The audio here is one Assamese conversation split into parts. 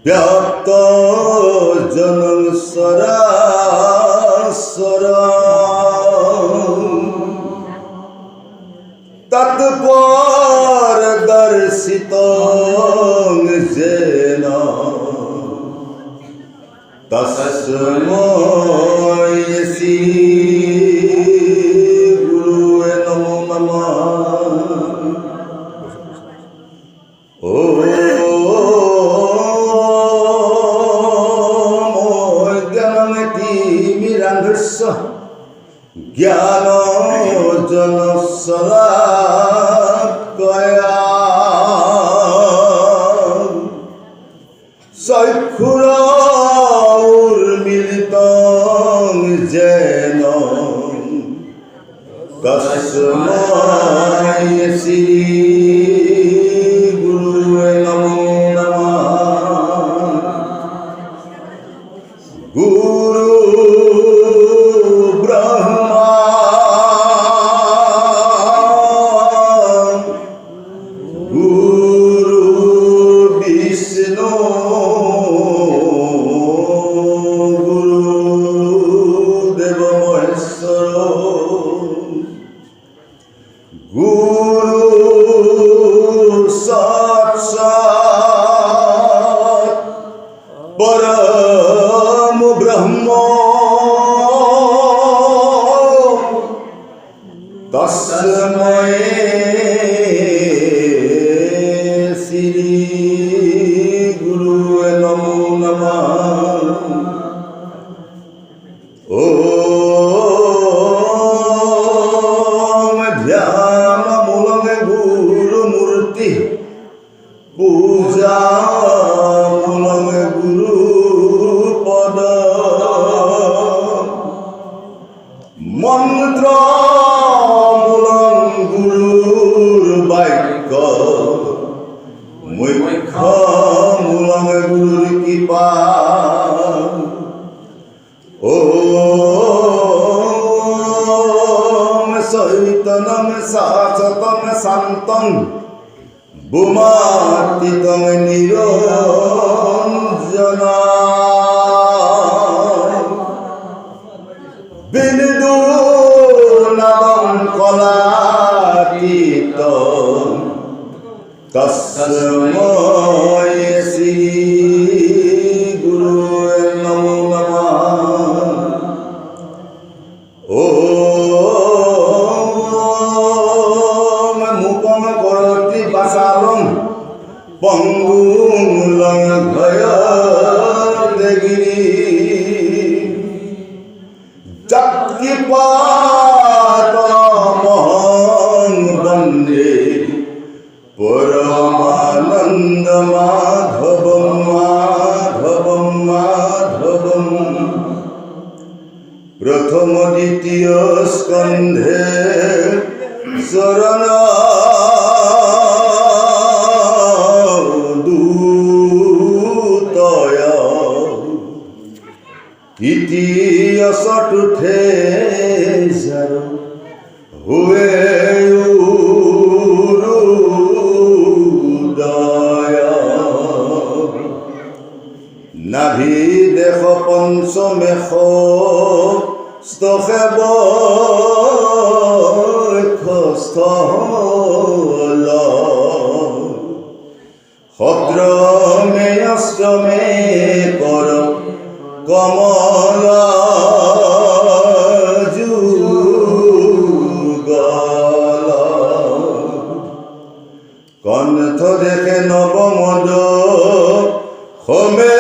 ব্যক্ত জনং সরাসর তৎপর দর্শিত যেন তস্মৈ শ্রী গুরুবে নমো নমঃ। জ্ঞান জন শলাকয়া চক্ষুর উন্মিলিত যেন তস্মৈ শ্রী গুরুবে নমো নমঃ। গুরু परम ब्रह्म तस्मै श्री गुरुवे नमो नमः। ओम ध्यान मूलम गुरु मूर्ति पूजा मूलम गुरु पद मंत्र मूलम गुरुर वाक्य मुख्य मूलम गुरुर कृपा। ओम चैतन्यम शाश्वतम शांतं बुमातीतं निरञ्जना बिन्दुनादं कलातीतं तस्मै श्री गुरुवे नमो नमः। ओम मुखं करोति वाचालं पंगुं लङ्घयते गिरिं यत्कृपातमहं वन्दे परमानन्दमाधवं माधवं माधवं। प्रथम द्वितीय स्कन्धे शरण दूतय तृतीय चतुर्थे जर हुए उदय नाभि देख पंचमेश स्तखेब स्थल भद्रमे अष्टमे कर कमल जुगल कण्ठ देखे नवमद होमे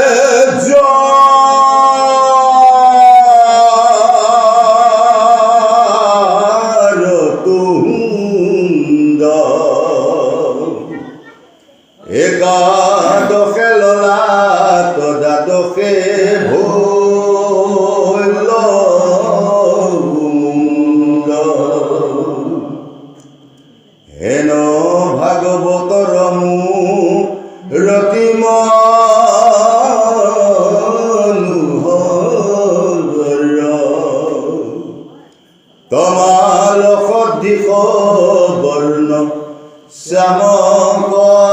তুন্দ একাদশে ললাট দ্বাদশে ভৈল হেন ভাগৱতৰ মুখ ৰতিম তমালক দিশ বৰ্ণ শ্যাম বৰ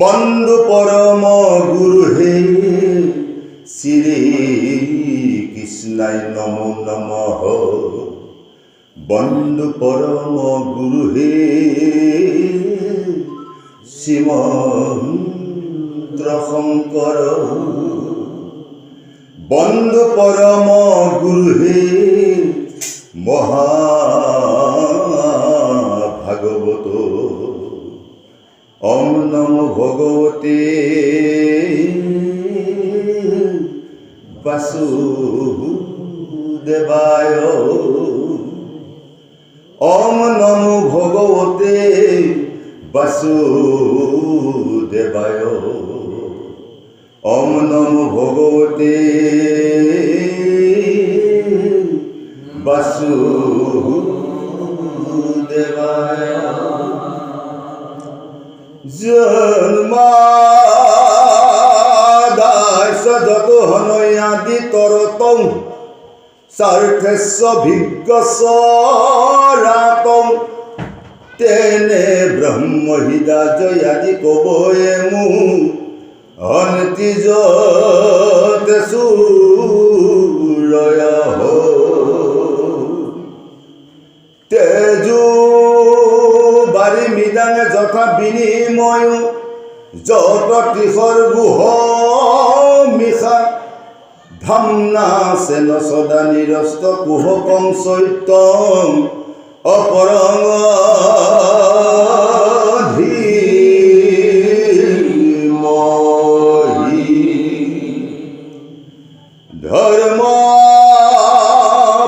বন্ধু পৰম গুৰু হে শ্ৰী কৃষ্ণাই নমো নমঃ বন্ধু পরম গুরু হে শ্রীমন্ত্র শঙ্কর বন্ধু পরম গুরু হে মহাভাগবত ওম নমো ভগবতে বাসুদেবায় ওম নমো ভগবতে বাসুদেবায় ওম নমো ভগবতে বাসুদেবায় জন্মাদায় যত হনয়াদি তরতং সার্থস্য ভিজ্ঞসরাতং তেনে ব্রহ্ম হৃদয়দি কবয়ে মু অনতি যতে সুরয় তেজু বারি মৃদাঙ্গে যথা বিনিময় যত ত্রিশর গুহ মিশা ধামনা সেন সদা নিরস্ত কুহকং চৈত্যং অপরং ধীমহি ধর্ম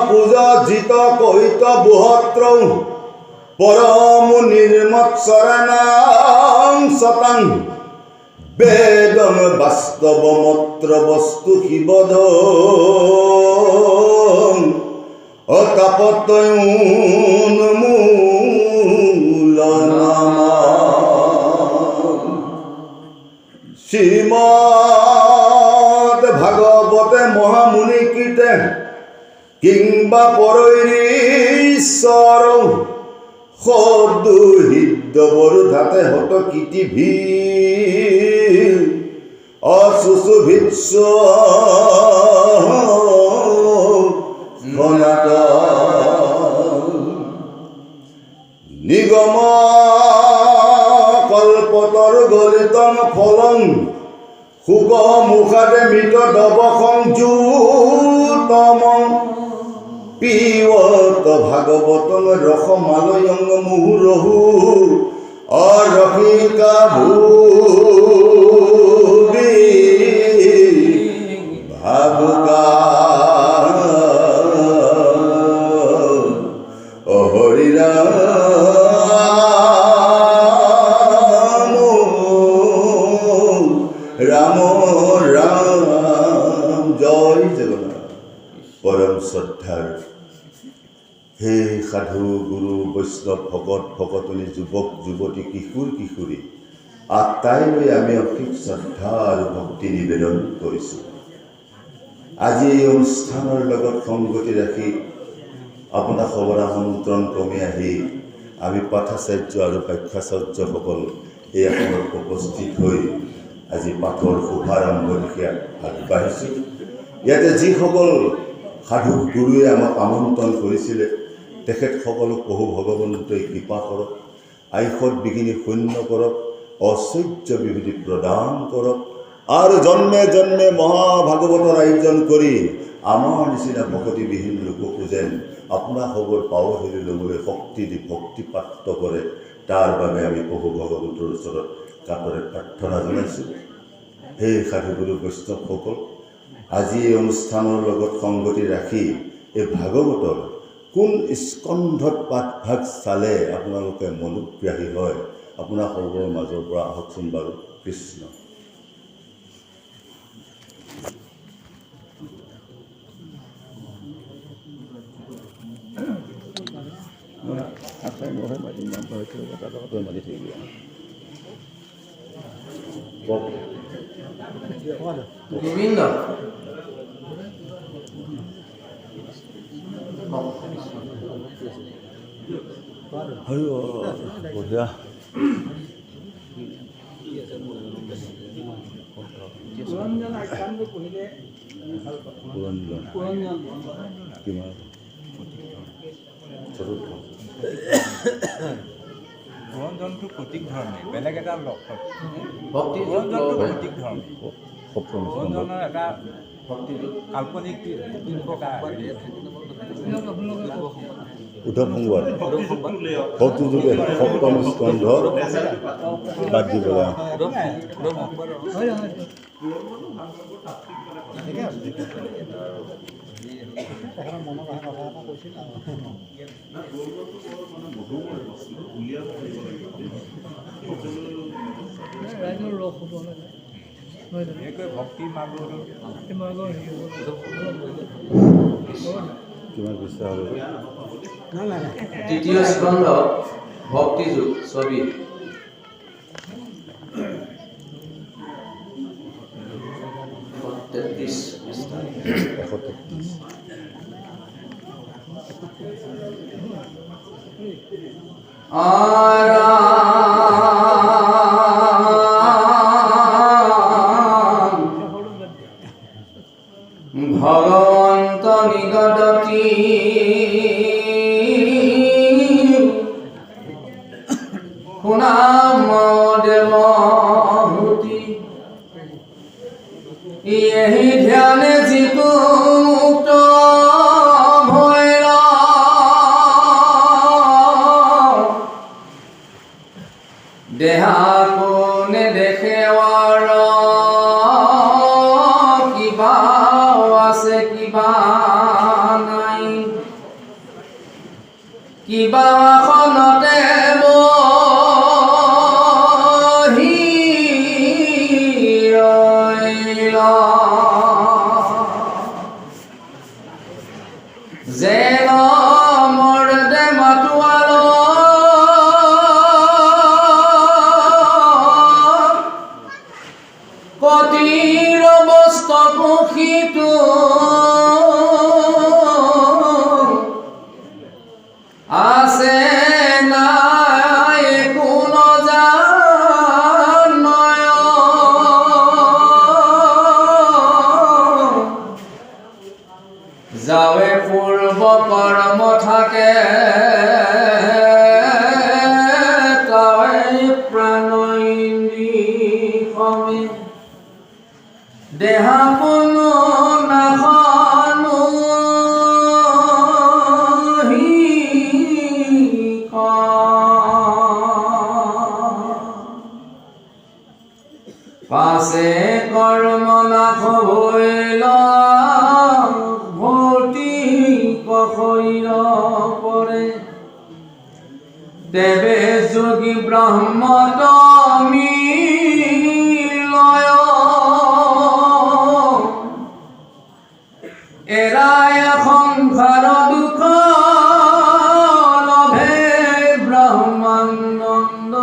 পূজা জিত কৈত বুহত্র পরম নির্মৎসরণাং সতাং বেদম বাস্তবমত্র বস্তু শিবদ অতাপতয়ুন্মূলনামা শ্রীমদ ভাগবতে মহামুনি কীর্তে কিংবা পরৈরীশ্বর সদুহিদ্য বরুধাতে হত কীতি ভীর অসুসুভিৎস ঘনাত নিগম কল্পতর গলিতং ফলং সুগ মুখাদে মৃত দব সংযুতমং পিবত ভাগবতং রসমালয়ং মুহুরহু অরসিকা ভূবি ভাবুকা হরি রাম রাম রাম জয় জগন্নাথ। পরম শ্রদ্ধার হে সাধু গুরু বৈষ্ণৱ ভকত ভকতনী যুৱক যুৱতী কিশোৰ কিশোৰী আটাইলৈ আমি অশেষ শ্ৰদ্ধা আৰু ভক্তি নিবেদন কৰিছোঁ। আজি এই অনুষ্ঠানৰ লগত সংগতি ৰাখি আপোনাৰ খবৰ আমন্ত্ৰণ ক্ৰমে আহি আমি পাঠাচাৰ্য আৰু ব্যাখ্যাচাৰ্যসকল এই আসনত উপস্থিত হৈ আজি পাঠৰ শুভাৰম্ভ দিশে আগবাঢ়িছোঁ। ইয়াতে যিসকল সাধু গুৰুৱে আমাক আমন্ত্ৰণ কৰিছিলে তেখেতসকলক প্ৰভু ভগৱন্তই কৃপা কৰক, আয়ুষত বিঘিনি শূন্য কৰক, ঐশ্বৰ্য বিভূতি প্ৰদান কৰক আৰু জন্মে জন্মে মহাভাগৱতৰ আয়োজন কৰি আমাৰ নিচিনা ভকতিবিহীন লোককো যেন আপোনা খবৰ পাৱহিলি ল'বলৈ শক্তি দি ভক্তিপ্ৰাপ্ত কৰে তাৰ বাবে আমি প্ৰভু ভগৱন্তৰ ওচৰত কাতৰে প্ৰাৰ্থনা জনাইছোঁ। সেই সাধুগুৰু বৈষ্ণৱসকল, আজি এই অনুষ্ঠানৰ লগত সংগতি ৰাখি এই ভাগৱতৰ কোন স্কন্ধত পাঠভাগ চালে আপোনালোকে মনোগ্ৰাহী হয়, আপোনাৰ সৰ্বৰ মাজৰ পৰা আহকচোন বাৰু। কৃষ্ণ। গোবিন্দ বঢ়িয়া। পুৰঞ্জনটো প্ৰতীক ধৰ্মী, বেলেগ এটা লক্ষণ। ভক্তি পুৰঞ্জনটো প্ৰতীক ধৰ্মী, সপ্তম পুৰঞ্জনৰ এটা ভক্তি কাল্পনিক উদ্ধৱ সংবাদ ভক্তিযোগে সপ্তম স্কন্ধ বাদ দিবলৈ ভক্তি মাৰ্গৰ কিমান বিশ্বাস হ'ব? তৃতীয় স্কন্ধ ভক্তিযোগ ছবি। ভগবন্ত নিগদতি শুনাম দেৱহূতি এহি ধ্যানে যিটো মুক্ত ভৈৰ দেহা কোনে দেখেৱাৰ কিবা আছে কিবা নাই, কিবা আসনতে বহি ৰৈলা যেন মৰ্দে মাতোৱাল কতিৰ বস্ত পুখিতো আছে নাই কোন জানয় যাৱে পূৰ্ব কৰ্ম থাকে তাৱে প্ৰাণইন্দ্ৰিয় দেহা কোনো নাখনো পাছে কৰ্ম নাশ হৈল ভৌতিক শৰীৰ পৰে দেৱে যোগী ব্ৰহ্মতমী লয় এৰাই সংসাৰ দুখ লভে ব্ৰহ্মানন্দ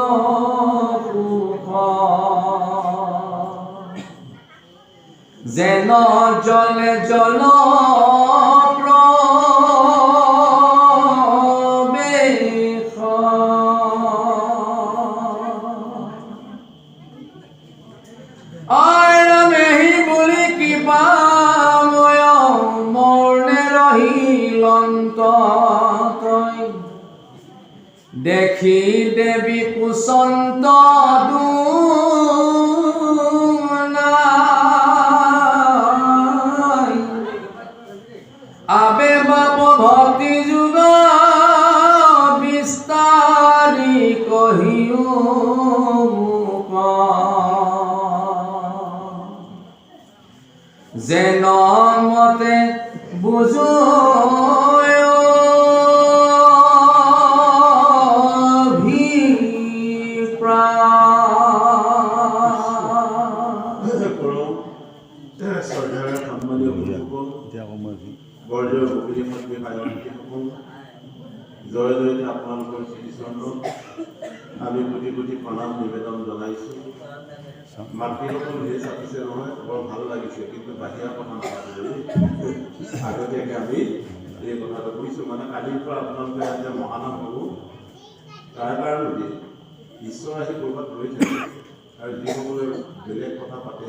সুখ যেন জলে জল প্ৰবেশ মেহি বুলি কিবা ময় মৰ্ণে ৰহিলন্ত তই দেখি দেৱী কুচন্ত দুনাই আবে বাপ ভক্তি যুগ যেন মতে বুজো জয় জয়তে আপোনালোকৰ শ্ৰীচৰণত আমি কোটি কোটি প্ৰণাম নিবেদন জনাইছোঁ। মাতৃসকল ধেৰ চাপিছে নহয়, বৰ ভাল লাগিছে, কিন্তু বাহিৰা কথা নাপাতিলে আগতীয়াকৈ আমি এই কথাটো কৈছোঁ। মানে কালিৰ পৰা আপোনালোকে এতিয়া মহানাম হ'ব তাৰ কাৰণে ঈশ্বৰ আহি ক'ৰবাত ৰৈ থাকে, আৰু যিসকলে বেলেগ কথা পাতে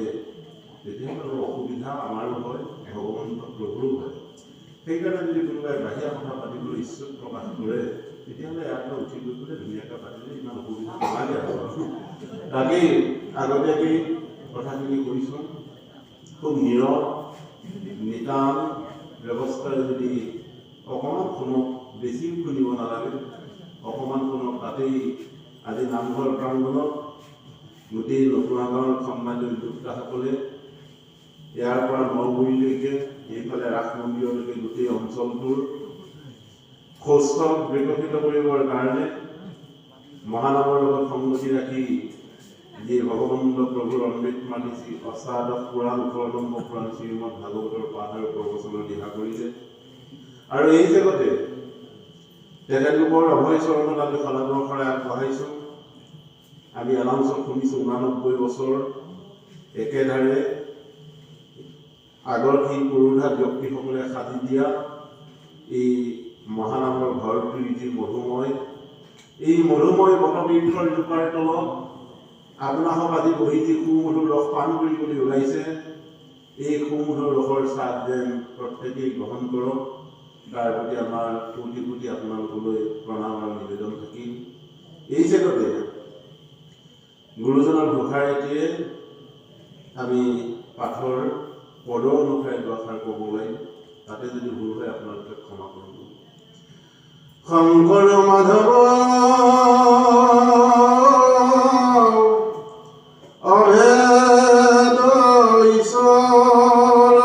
তেতিয়াহ'লে অসুবিধা আমাৰো হয়, ভগৱন্ত প্ৰভুৰো হয়। সেইকাৰণে যদি কোনোবাই বাহিৰা কথা পাতিবলৈ ইচ্ছুক প্ৰকাশ কৰে তেতিয়াহ'লে ইয়াৰ পৰা উঠি গৈ পেলাই ধুনীয়াকৈ পাতিলে ইমান অসুবিধা নালাগে আৰু তাকেই আগতীয়াকৈ কথাখিনি কৈছোঁ। খুব নীৰৱ নিতান ব্যৱস্থাৰে যদি অকণমান শুনক, বেছিও শুনিব নালাগে, অকণমান শুনক। তাতেই আজি নামঘৰ প্ৰাংগণত গোটেই নতুন গাঁৱৰ সম্মানিত উদ্যোক্তাসকলে ইয়াৰ পৰা নগুৰিলৈকে এইফালে ৰাস মন্দিৰলৈকে গোটেই অঞ্চলটোৰ সুস্থ বিকশিত কৰিবৰ কাৰণে মহানামৰ লগত সংগতি ৰাখি যি ভগৱন্ত প্ৰভুৰ অমৃত মানিছি অষ্টাদশ পুৰাণ ১৮ নম্বৰ পুৰাণ শ্ৰীমদ ভাগৱতৰ পাঠ আৰু প্ৰবচনৰ দিহা কৰিছে। আৰু এই জগতে তেখেতলোকৰ অভয় চৰণত আমি শলাবৰ্ষৰে আগবঢ়াইছোঁ। আমি এলাউঞ্চত শুনিছোঁ ৮৯ বছৰ একেধাৰে আগৰ সেই পুৰুধা ব্যক্তিসকলে সাজি দিয়া এই মহানামৰ ঘৰটো যি মধুময়, এই মধুময় বটবৃক্ষৰ জোপাৰ তলত আপোনাসক আজি বহি যি সুমধুৰ ৰস পান কৰিবলৈ ওলাইছে, এই সুমধুৰ ৰসৰ স্বাদ যেন প্ৰত্যেকেই গ্ৰহণ কৰক। তাৰ প্ৰতি আমাৰ কোটি কোটি আপোনালোকলৈ প্ৰণাম আৰু নিবেদন থাকিল। এই জেগাতে গুৰুজনৰ ঘোষাৰেটিয়ে আমি পাঠৰ পদ অনুসাৰে দুআষাৰ ক'ব লাগে, তাতে যদি ভুল হয় আপোনালোকে ক্ষমা কৰিব। শংকৰ মাধৱ অভেদ ঈশ্বৰ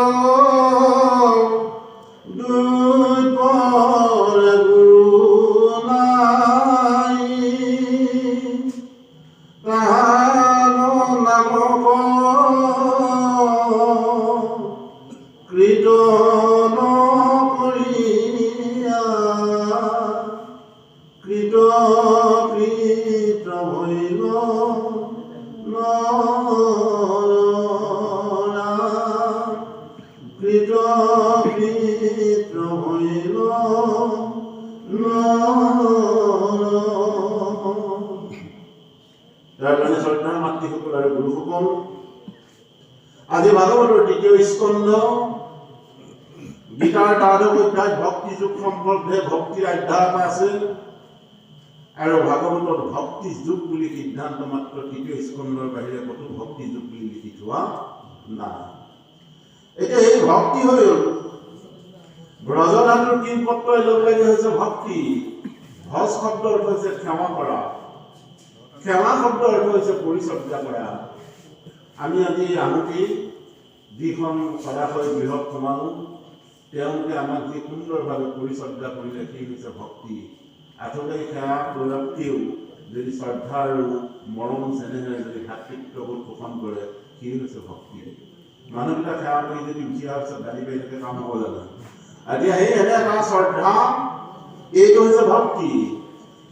দুই পৰে গুৰু নাই, তাহাৰ নাম কীৰ্তন কৰিয়া কৃত হৈল কৃত হৈল তাৰ কাৰণে শ্ৰদ্ধাৰ মাতৃসকল আৰু গুৰুসকল, আজি ভাগৱতৰ ২য় স্কন্ধ গীতাৰ দ্বাদশ অধ্যায় ভক্তি যুগ সম্বন্ধে ভক্তিৰ অধ্যায় এটা আছে, আৰু ভাগৱতত ভক্তি যুগ বুলি সিদ্ধান্ত মাত্ৰ ৩য় স্কন্ধৰ বাহিৰে ক'তো ভক্তি যুগ বুলি লিখি থোৱা নাই। এতিয়া এই ভক্তি হৈ গ'ল, ব্ৰজধাতুৰ কিনপত্ৰই লগ লাগি হৈছে ভক্তি। ভজ শব্দৰ অৰ্থ হৈছে ক্ষমা কৰা, ক্ষমা শব্দৰ অৰ্থ হৈছে পৰিচৰ্যা কৰা। আমি আজি আহোঁতেই যিখন সদাশয় গৃহত সোমালোঁ, তেওঁলোকে আমাক যি সুন্দৰভাৱে পৰিচৰ্যা কৰিলে সেই হৈছে ভক্তি। আচলতে সেৱা প্ৰয়োগেও যদি শ্ৰদ্ধা আৰু মৰম চেনেহেৰে যদি ভাতৃত্ববোধ পোষণ কৰে সেই হৈছে ভক্তি। মানুহবিলাক সেৱা কৰি যদি উঠি অহাৰ পিছত গালি পাৰি থাকে কাম হ'ব জানো? এতিয়া সেই এনে এটা শ্ৰদ্ধা, এইটো হৈছে ভক্তি।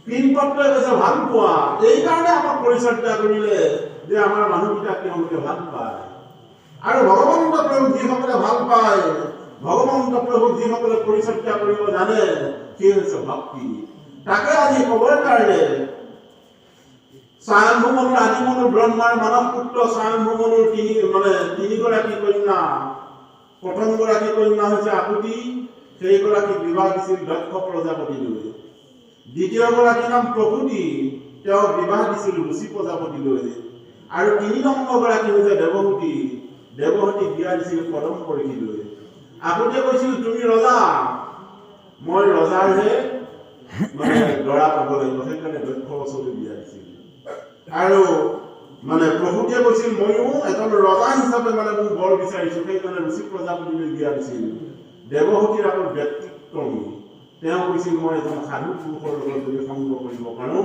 কিনপত্ৰই কৈছে ভাল পোৱা, এইকাৰণে আমাক পৰিচৰ্যা কৰিলে যে আমাৰ মানুহকেইটাক তেওঁলোকে ভাল পায়। আৰু ভগৱন্ত প্ৰভুক যিসকলে ভাল পায়, ভগৱন্ত প্ৰভুক যিসকলে পৰিচৰ্যা কৰিব জানে, সেই হৈছে ভক্তি। তাকে আজি ক'বৰ কাৰণে স্বয়ম্ভু মনুৰ আদিমনু ব্ৰহ্মাৰ মানৱ পুত্ৰ স্বয়ম্ভু মনুৰ তিনিগৰাকী কন্যা, প্ৰথমগৰাকী কন্যা হৈছে আকুতি, সেইগৰাকীক বিবাহ দিছিল দক্ষ প্ৰজাপতিলৈ। দ্বিতীয়গৰাকীৰ নাম প্ৰসূতি, তেওঁক বিবাহ দিছিল ৰুচি প্ৰজাপতিলৈ। আৰু ৩ নম্বৰগৰাকী হৈছে দেৱহূতি, দেৱহূতিক বিয়া দিছিল কদম পৰীক্ষিলৈ। আকুতিয়ে কৈছিল তুমি ৰজা, মই ৰজাৰহে দৰা পাব লাগিব, সেইকাৰণে দক্ষ ওচৰলৈ বিয়া দিছিল। আৰু মানে প্ৰভুটিয়ে কৈছিল ময়ো এজন ৰজা হিচাপে মানে মোৰ বৰ বিচাৰিছোঁ, সেইকাৰণে ঋষি প্ৰজাপতিলৈ বিয়া দিছিল। দেৱহতীৰ আকৌ ব্যক্তিত্ব তেওঁ কৈছিল মই এজন সাধু পুৰুষৰ লগত যদি সংগ কৰিব পাৰোঁ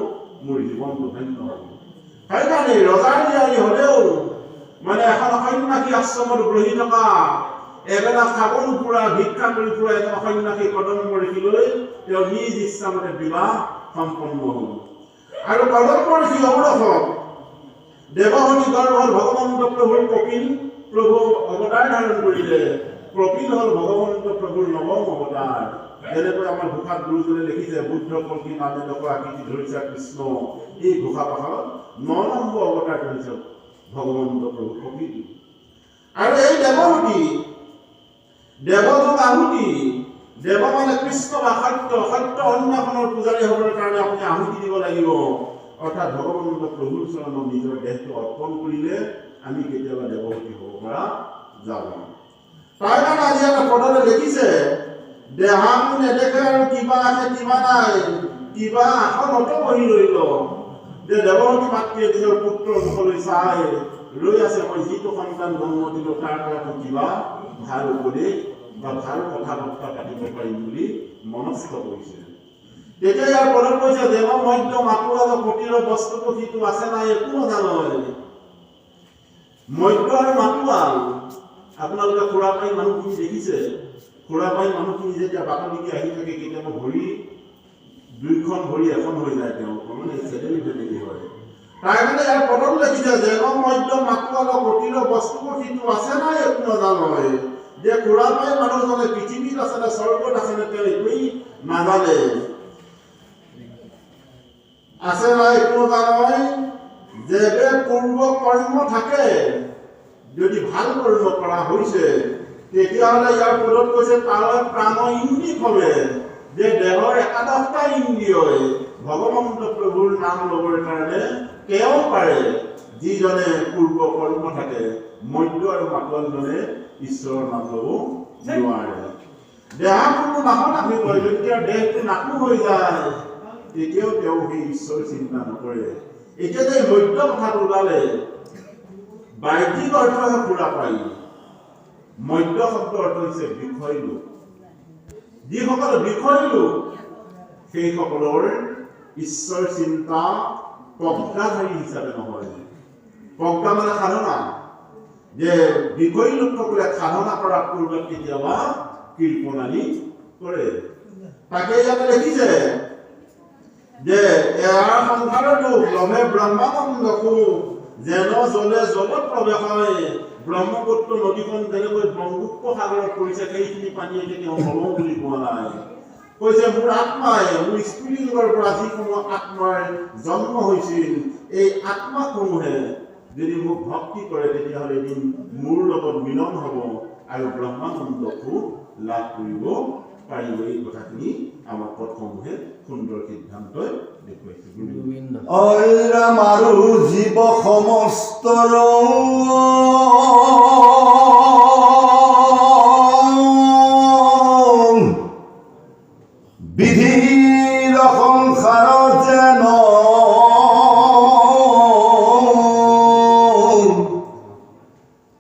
মোৰ জীৱনটো ধন্য হ'ব। সেইকাৰণে ৰজাৰ জীয়াৰী হ'লেও মানে এখন সন্যাসী আশ্ৰমত বহি থকা এবেলা খাব নোপোৱা ভিক্ষা কৰি ফুৰা এজন সন্যাসী কদম্ব ঋষিলৈ তেওঁ নিজ ইচ্ছামতে বিবাহ সম্পন্ন হ'ল। আৰু কদম্ব ঋষি ঔৰসক দেৱহতী গৰ্ভত ভগৱন্ত প্ৰভুৰ কপিল প্ৰভু অৱতাৰ ধাৰণ কৰিলে। কপিল হ'ল ভগৱন্ত প্ৰভুৰ নৱম অৱতাৰ। যেনেকৈ আমাৰ ঘোষাত গুৰুজনে লিখিছে বুদ্ধ কল্কি নামে লোক আকৃতি ধৰিছে কৃষ্ণ, এই ঘোষা পাঠত ৯ নম্বৰ অৱতাৰ ধৰিছে ভগৱন্ত প্ৰভু কপিল। আৰু এই দেৱহতী দেৱযোগ আহুতি, দেৱ মানে কৃষ্ণ বা সত্য, সত্য অন্নখনৰ পূজাৰী হ'বৰ কাৰণে আপুনি আহুতি দিব লাগিব। অৰ্থাৎ ভগৱন্ত প্ৰভুৰ চৰণত নিজৰ দেহটো অৰ্পণ কৰিলে আমি কেতিয়াবা দেৱহতী হ'ব পৰা যাব। তাৰ কাৰণে আজি এটা পদতে লিখিছে দেহামো নেদেখে আৰু কিবা আছে কিবা নাই, কিবা আসনতো বহি ৰৈল। যে দেৱহতী মাতৃয়ে নিজৰ পুত্ৰৰ মুখলৈ চাই ৰৈ আছে, মই যিটো সন্তান জন্ম দিলোঁ তাৰ পৰা কিবা ভাল উপদেশ বা ভাল কথা বৰ্তা পাতিব পাৰিম বুলি মনস্থ কৰিছে। তেতিয়া ইয়াৰ পদত কৈছে দেৱ মধ্য মাতোৱাল কুটিৰ বস্তুটো সিটো আছে নাই একো নাজানয়। মধ্য আৰু মাতোৱাল আপোনালোকে খুৰাপাই মানুহখিনি দেখিছে। খুৰাপাই মানুহখিনি যেতিয়া বাটলৈকে আহি থাকে কেতিয়াবা ভৰি দুইখন ভৰি এখন হৈ যায়, তেওঁলোকৰ মানে চেডেলি ফেডেলি হয়। তাৰ কাৰণে ইয়াৰ পদত লিখিছে দেৱ মধ্য মাতোৱাল কুটিৰ বস্তুটো সিটো আছে নাই একো নাজানয়। যে খুৰাপাই মানুহজনে পৃথিৱীত আছে নে স্বৰ্গত আছে নে তেওঁ একোৱেই নাজানে। আছে নাই একো নাজানয়। যে পূৰ্ব কৰ্ম থাকে, যদি ভাল কৰ্ম কৰা হৈছে তেতিয়াহ'লে ইয়াৰ পদত কৈছে তাৰ প্ৰাণ ইন্দ্ৰিয় হবে। যে দেহৰ 11টা ইন্দ্ৰিয়ই ভগৱন্ত প্ৰভুৰ নাম ল'বৰ কাৰণে তেওঁ পাৰে, যিজনে পূৰ্ব কৰ্ম থাকে। মধ্য আৰু মাতোৱালজনে ঈশ্বৰৰ নাম ল'ব নোৱাৰে। দেহাটো নাহত আহিব, যেতিয়া দেহটো নাকো হৈ যায় তেতিয়াও তেওঁ সেই ঈশ্বৰ চিন্তা নকৰে। এতিয়া যে মধ্য কথাটো ওলালে বাহ্যিক অৰ্থহে পুৰা পাই। মধ্য শব্দ অৰ্থ হৈছে বিষয় লোক। যিসকল বিষয় লোক সেইসকলৰ ঈশ্বৰ চিন্তা প্ৰজ্ঞাধাৰী হিচাপে নহয়। প্ৰজ্ঞা মানে সাধনা। যে বিষয় লোকসকলে সাধনা কৰাৰ পূৰ্বত কেতিয়াবা কৃপণালী কৰে। তাকে ইয়াতে দেখিছে যে এয়াৰ সংসাৰৰ লোক লভে ব্ৰহ্মানন্দ সুখ, যেন জলে জলত প্ৰৱেশ হয়। ব্ৰহ্মপুত্ৰ নদীখন যেনেকৈ বংগোপসাগৰত পৰিছে সেইখিনি পানীয়ে তেওঁ নলওঁ বুলি কোৱা নাই। কৈছে মোৰ আত্মাই মোৰ স্ফুলিংগৰ পৰা যিসমূহ আত্মাৰ জন্ম হৈছিল এই আত্মাসমূহে যদি মোক ভক্তি কৰে তেতিয়াহ'লে এদিন মোৰ লগত মিলন হ'ব আৰু ব্ৰহ্মানন্দ সুখ লাভ কৰিব পাৰিব। এই কথাখিনি আমাৰ পথসমূহে সুন্দৰ সিদ্ধান্তই দেখুৱাইছে। ঐৰাম আৰু জীৱ সমস্তৰ বিধিৰ সংসাৰ যেন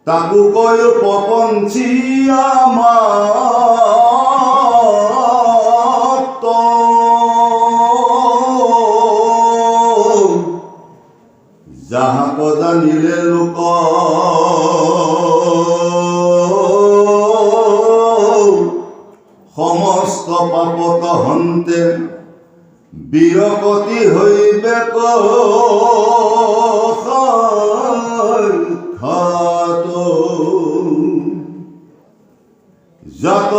তাকো কৈ প্ৰপঞ্চী আমাত যাহাক জানিলে লোক সমস্ত পাপত হন্তে বিৰকতি হইবে যত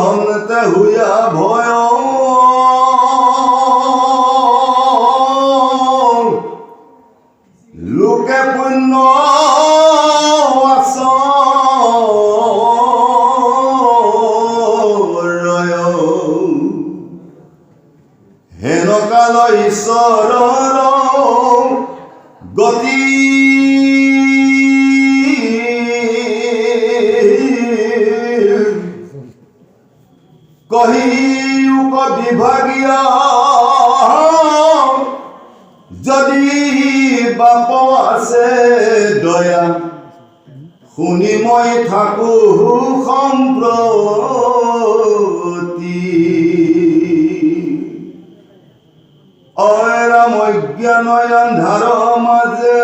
হন্তে হুয়া ভয় লোকে পুণ্য হেন কাল ঈশ্বৰৰ গতি কহিউক বিভাগীয় যদি বাপ আছে দয়া শুনি মই থাকো সম্প্ৰতি অৰাম অজ্ঞান আন্ধাৰ মাজে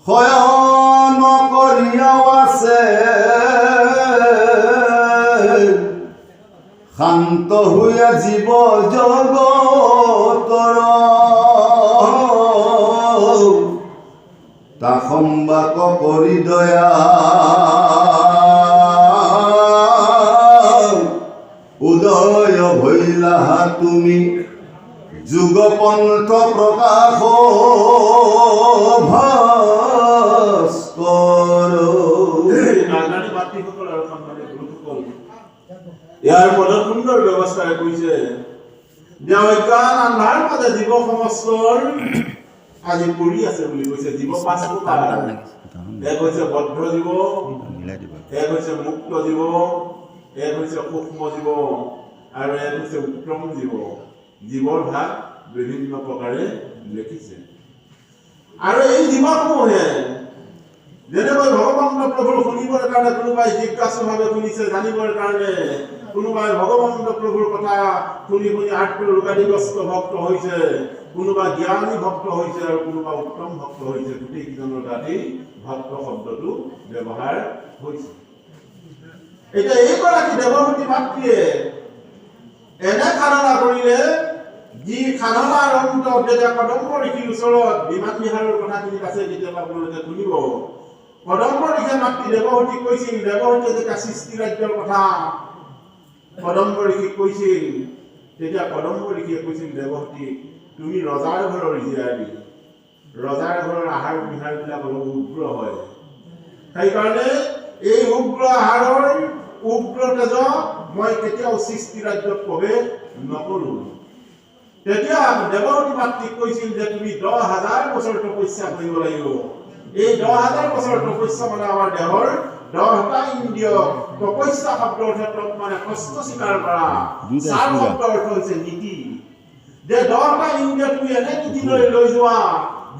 শয়ন কৰিয়াও আছে শান্ত হৈয়া জীৱ জগতৰ তা সম্বাক কৰি দয়া উদয় ভৈলা তুমি যুগপন্থ প্ৰকাশ ভাস্কৰ নাজানি মাতৃসকল আৰু সন্মানীয় গুৰুসকল ইয়াৰ পদত সুন্দৰ ব্যৱস্থাৰে কৈছে যে অজ্ঞান আন্ধাৰ মাজে জীৱ সমস্তৰ আজি পৰি আছে বুলি কৈছে। জীৱ পাঁচ প্ৰকাৰ, এক হৈছে বদ্ধ জীৱ, এক হৈছে মুক্ত জীৱ, এক হৈছে সূক্ষ্ম জীৱ আৰু এক হৈছে উত্তম জীৱ। জীৱৰ ভাগ বিভিন্ন প্ৰকাৰে লিখিছে আৰু এই জীৱসমূহে যেনেকৈ ভগৱন্ত প্ৰভুৰ শুনিবৰ কাৰণে কোনোবাই জিজ্ঞাসুভাৱে শুনিছে, জানিবৰ কাৰণে কোনোবাই ভগৱন্ত প্ৰভুৰ কথা শুনি শুনি আত্মৰোগাদিগ্ৰস্ত ভক্ত হৈছে, কোনোবা জ্ঞানী ভক্ত হৈছে আৰু কোনোবা উত্তম ভক্ত হৈছে। গোটেইকেইজনৰ তাতেই ভক্ত শব্দটো ব্যৱহাৰ হৈছে। এতিয়া এইগৰাকী দেৱভূতি মাতৃয়ে এনে সাধনা কৰিলে যি সাধনাৰ অন্তত যেতিয়া কদম্ব ঋষিৰ ওচৰত বিমান বিহাৰৰ কথাখিনি আছে, কেতিয়াবা আপোনালোকে শুনিব। কদম্ব ঋষিয়ে মাতৃ দেৱহূতিক কৈছিল, দেৱহূতিয়ে যেতিয়া সৃষ্টি ৰাজ্যৰ কথা কদম্ব ঋষিক কৈছিল, তেতিয়া কদম্ব ঋষিয়ে কৈছিল দেৱহূতিক, তুমি ৰজাৰ ঘৰৰ জীয়াৰী, ৰজাৰ ঘৰৰ আহাৰ বিহাৰবিলাক অলপ উগ্ৰ হয়, সেইকাৰণে এই উগ্ৰ আহাৰৰ উগ্ৰ তেজত মই কেতিয়াও সৃষ্টি ৰাজ্যত প্ৰৱেশ নকৰো। তেতিয়া দেৱহূতি মাতৃক কৈছিল যে তুমি 10,000 বছৰ তপস্যা কৰিব লাগিব। এই 10,000 বছৰ তপস্যা মানে আমাৰ দেহৰ 10টা ইন্দ্ৰিয় তপস্যা শব্দৰ ক্ষেত্ৰত মানে কষ্ট স্বীকাৰ কৰা। চাৰ শব্দৰ অৰ্থ হৈছে নীতি, যে 10টা ইন্দ্ৰিয় তুমি এনে নীতি লৈ যোৱা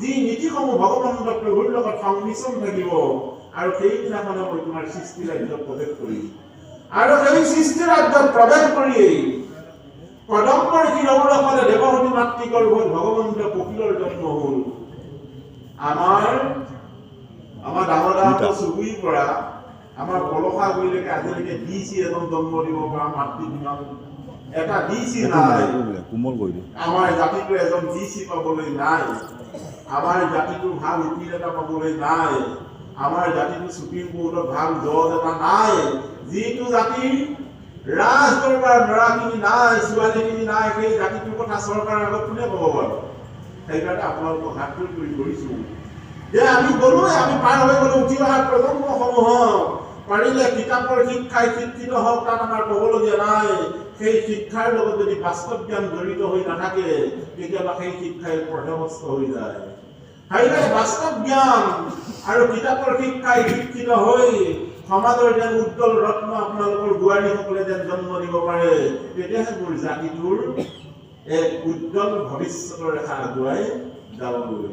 যি নীতিসমূহ ভগৱন্ত প্ৰভুৰ লগত সংমিশ্ৰণ থাকিব আৰু সেইদিনাখনে মই তোমাৰ সৃষ্টি ৰাজ্যত প্ৰৱেশ কৰিম। আৰু সেই সৃষ্টি ৰাজ্যত প্ৰৱেশ কৰি কদম্ব ঋষিৰ অৱলম্বনে দেৱহূতি মাতৃ গৰ্ভত ভগৱন্ত কপিলৰ জন্ম হ'ল। আমাৰ ডাঙৰ ডাঙৰ চুবুৰীৰ পৰা আমাৰ বলসা গুৰিলৈকে আজিলৈকে ডিচি এজন জন্ম দিব পৰা মাতৃ কিমান এটা ডিচি নাই। আমাৰ জাতিটো এজন ডিচি পাবলৈ নাই, আমাৰ জাতিটো ভাল উকিল এটা পাবলৈ নাই, আমাৰ জাতিটো সুপ্ৰিম কোৰ্টত ভাল জজ এটা নাই। যিটো জাতিৰ ৰাজ দৰবাৰ ল'ৰাখিনি নাই, ছোৱালীখিনি নাই, সেই জাতিটোৰ কথা চৰকাৰৰ আগত কোনে ক'ব বাৰু? সেইকাৰণে আপোনালোকক হাত কৰি কৰিছো যে আমি গ'লোৱে, আমি পাৰ হৈ গ'লো উঠি অহা প্ৰজন্মসমূহক পাৰিলে কিতাপৰ শিক্ষাই শিক্ষিত হওক, তাত আমাৰ ক'বলগীয়া নাই। সেই শিক্ষাৰ লগত যদি বাস্তৱ জ্ঞান জড়িত হৈ নাথাকে তেতিয়াবা সেই শিক্ষাই পথভ্ৰষ্ট হৈ যায়। সেইকাৰণে বাস্তৱ জ্ঞান আৰু কিতাপৰ শিক্ষাই শিক্ষিত হৈ সমাজৰ যেন উজ্জ্বল ৰত্ন আপোনালোকৰ বোৱাৰীসকলে যেন জন্ম দিব পাৰে, তেতিয়াহে মোৰ জাতিটোৰ এক উজ্জ্বল ভৱিষ্যতৰ ৰেখা আগুৱাই যাবগৈ।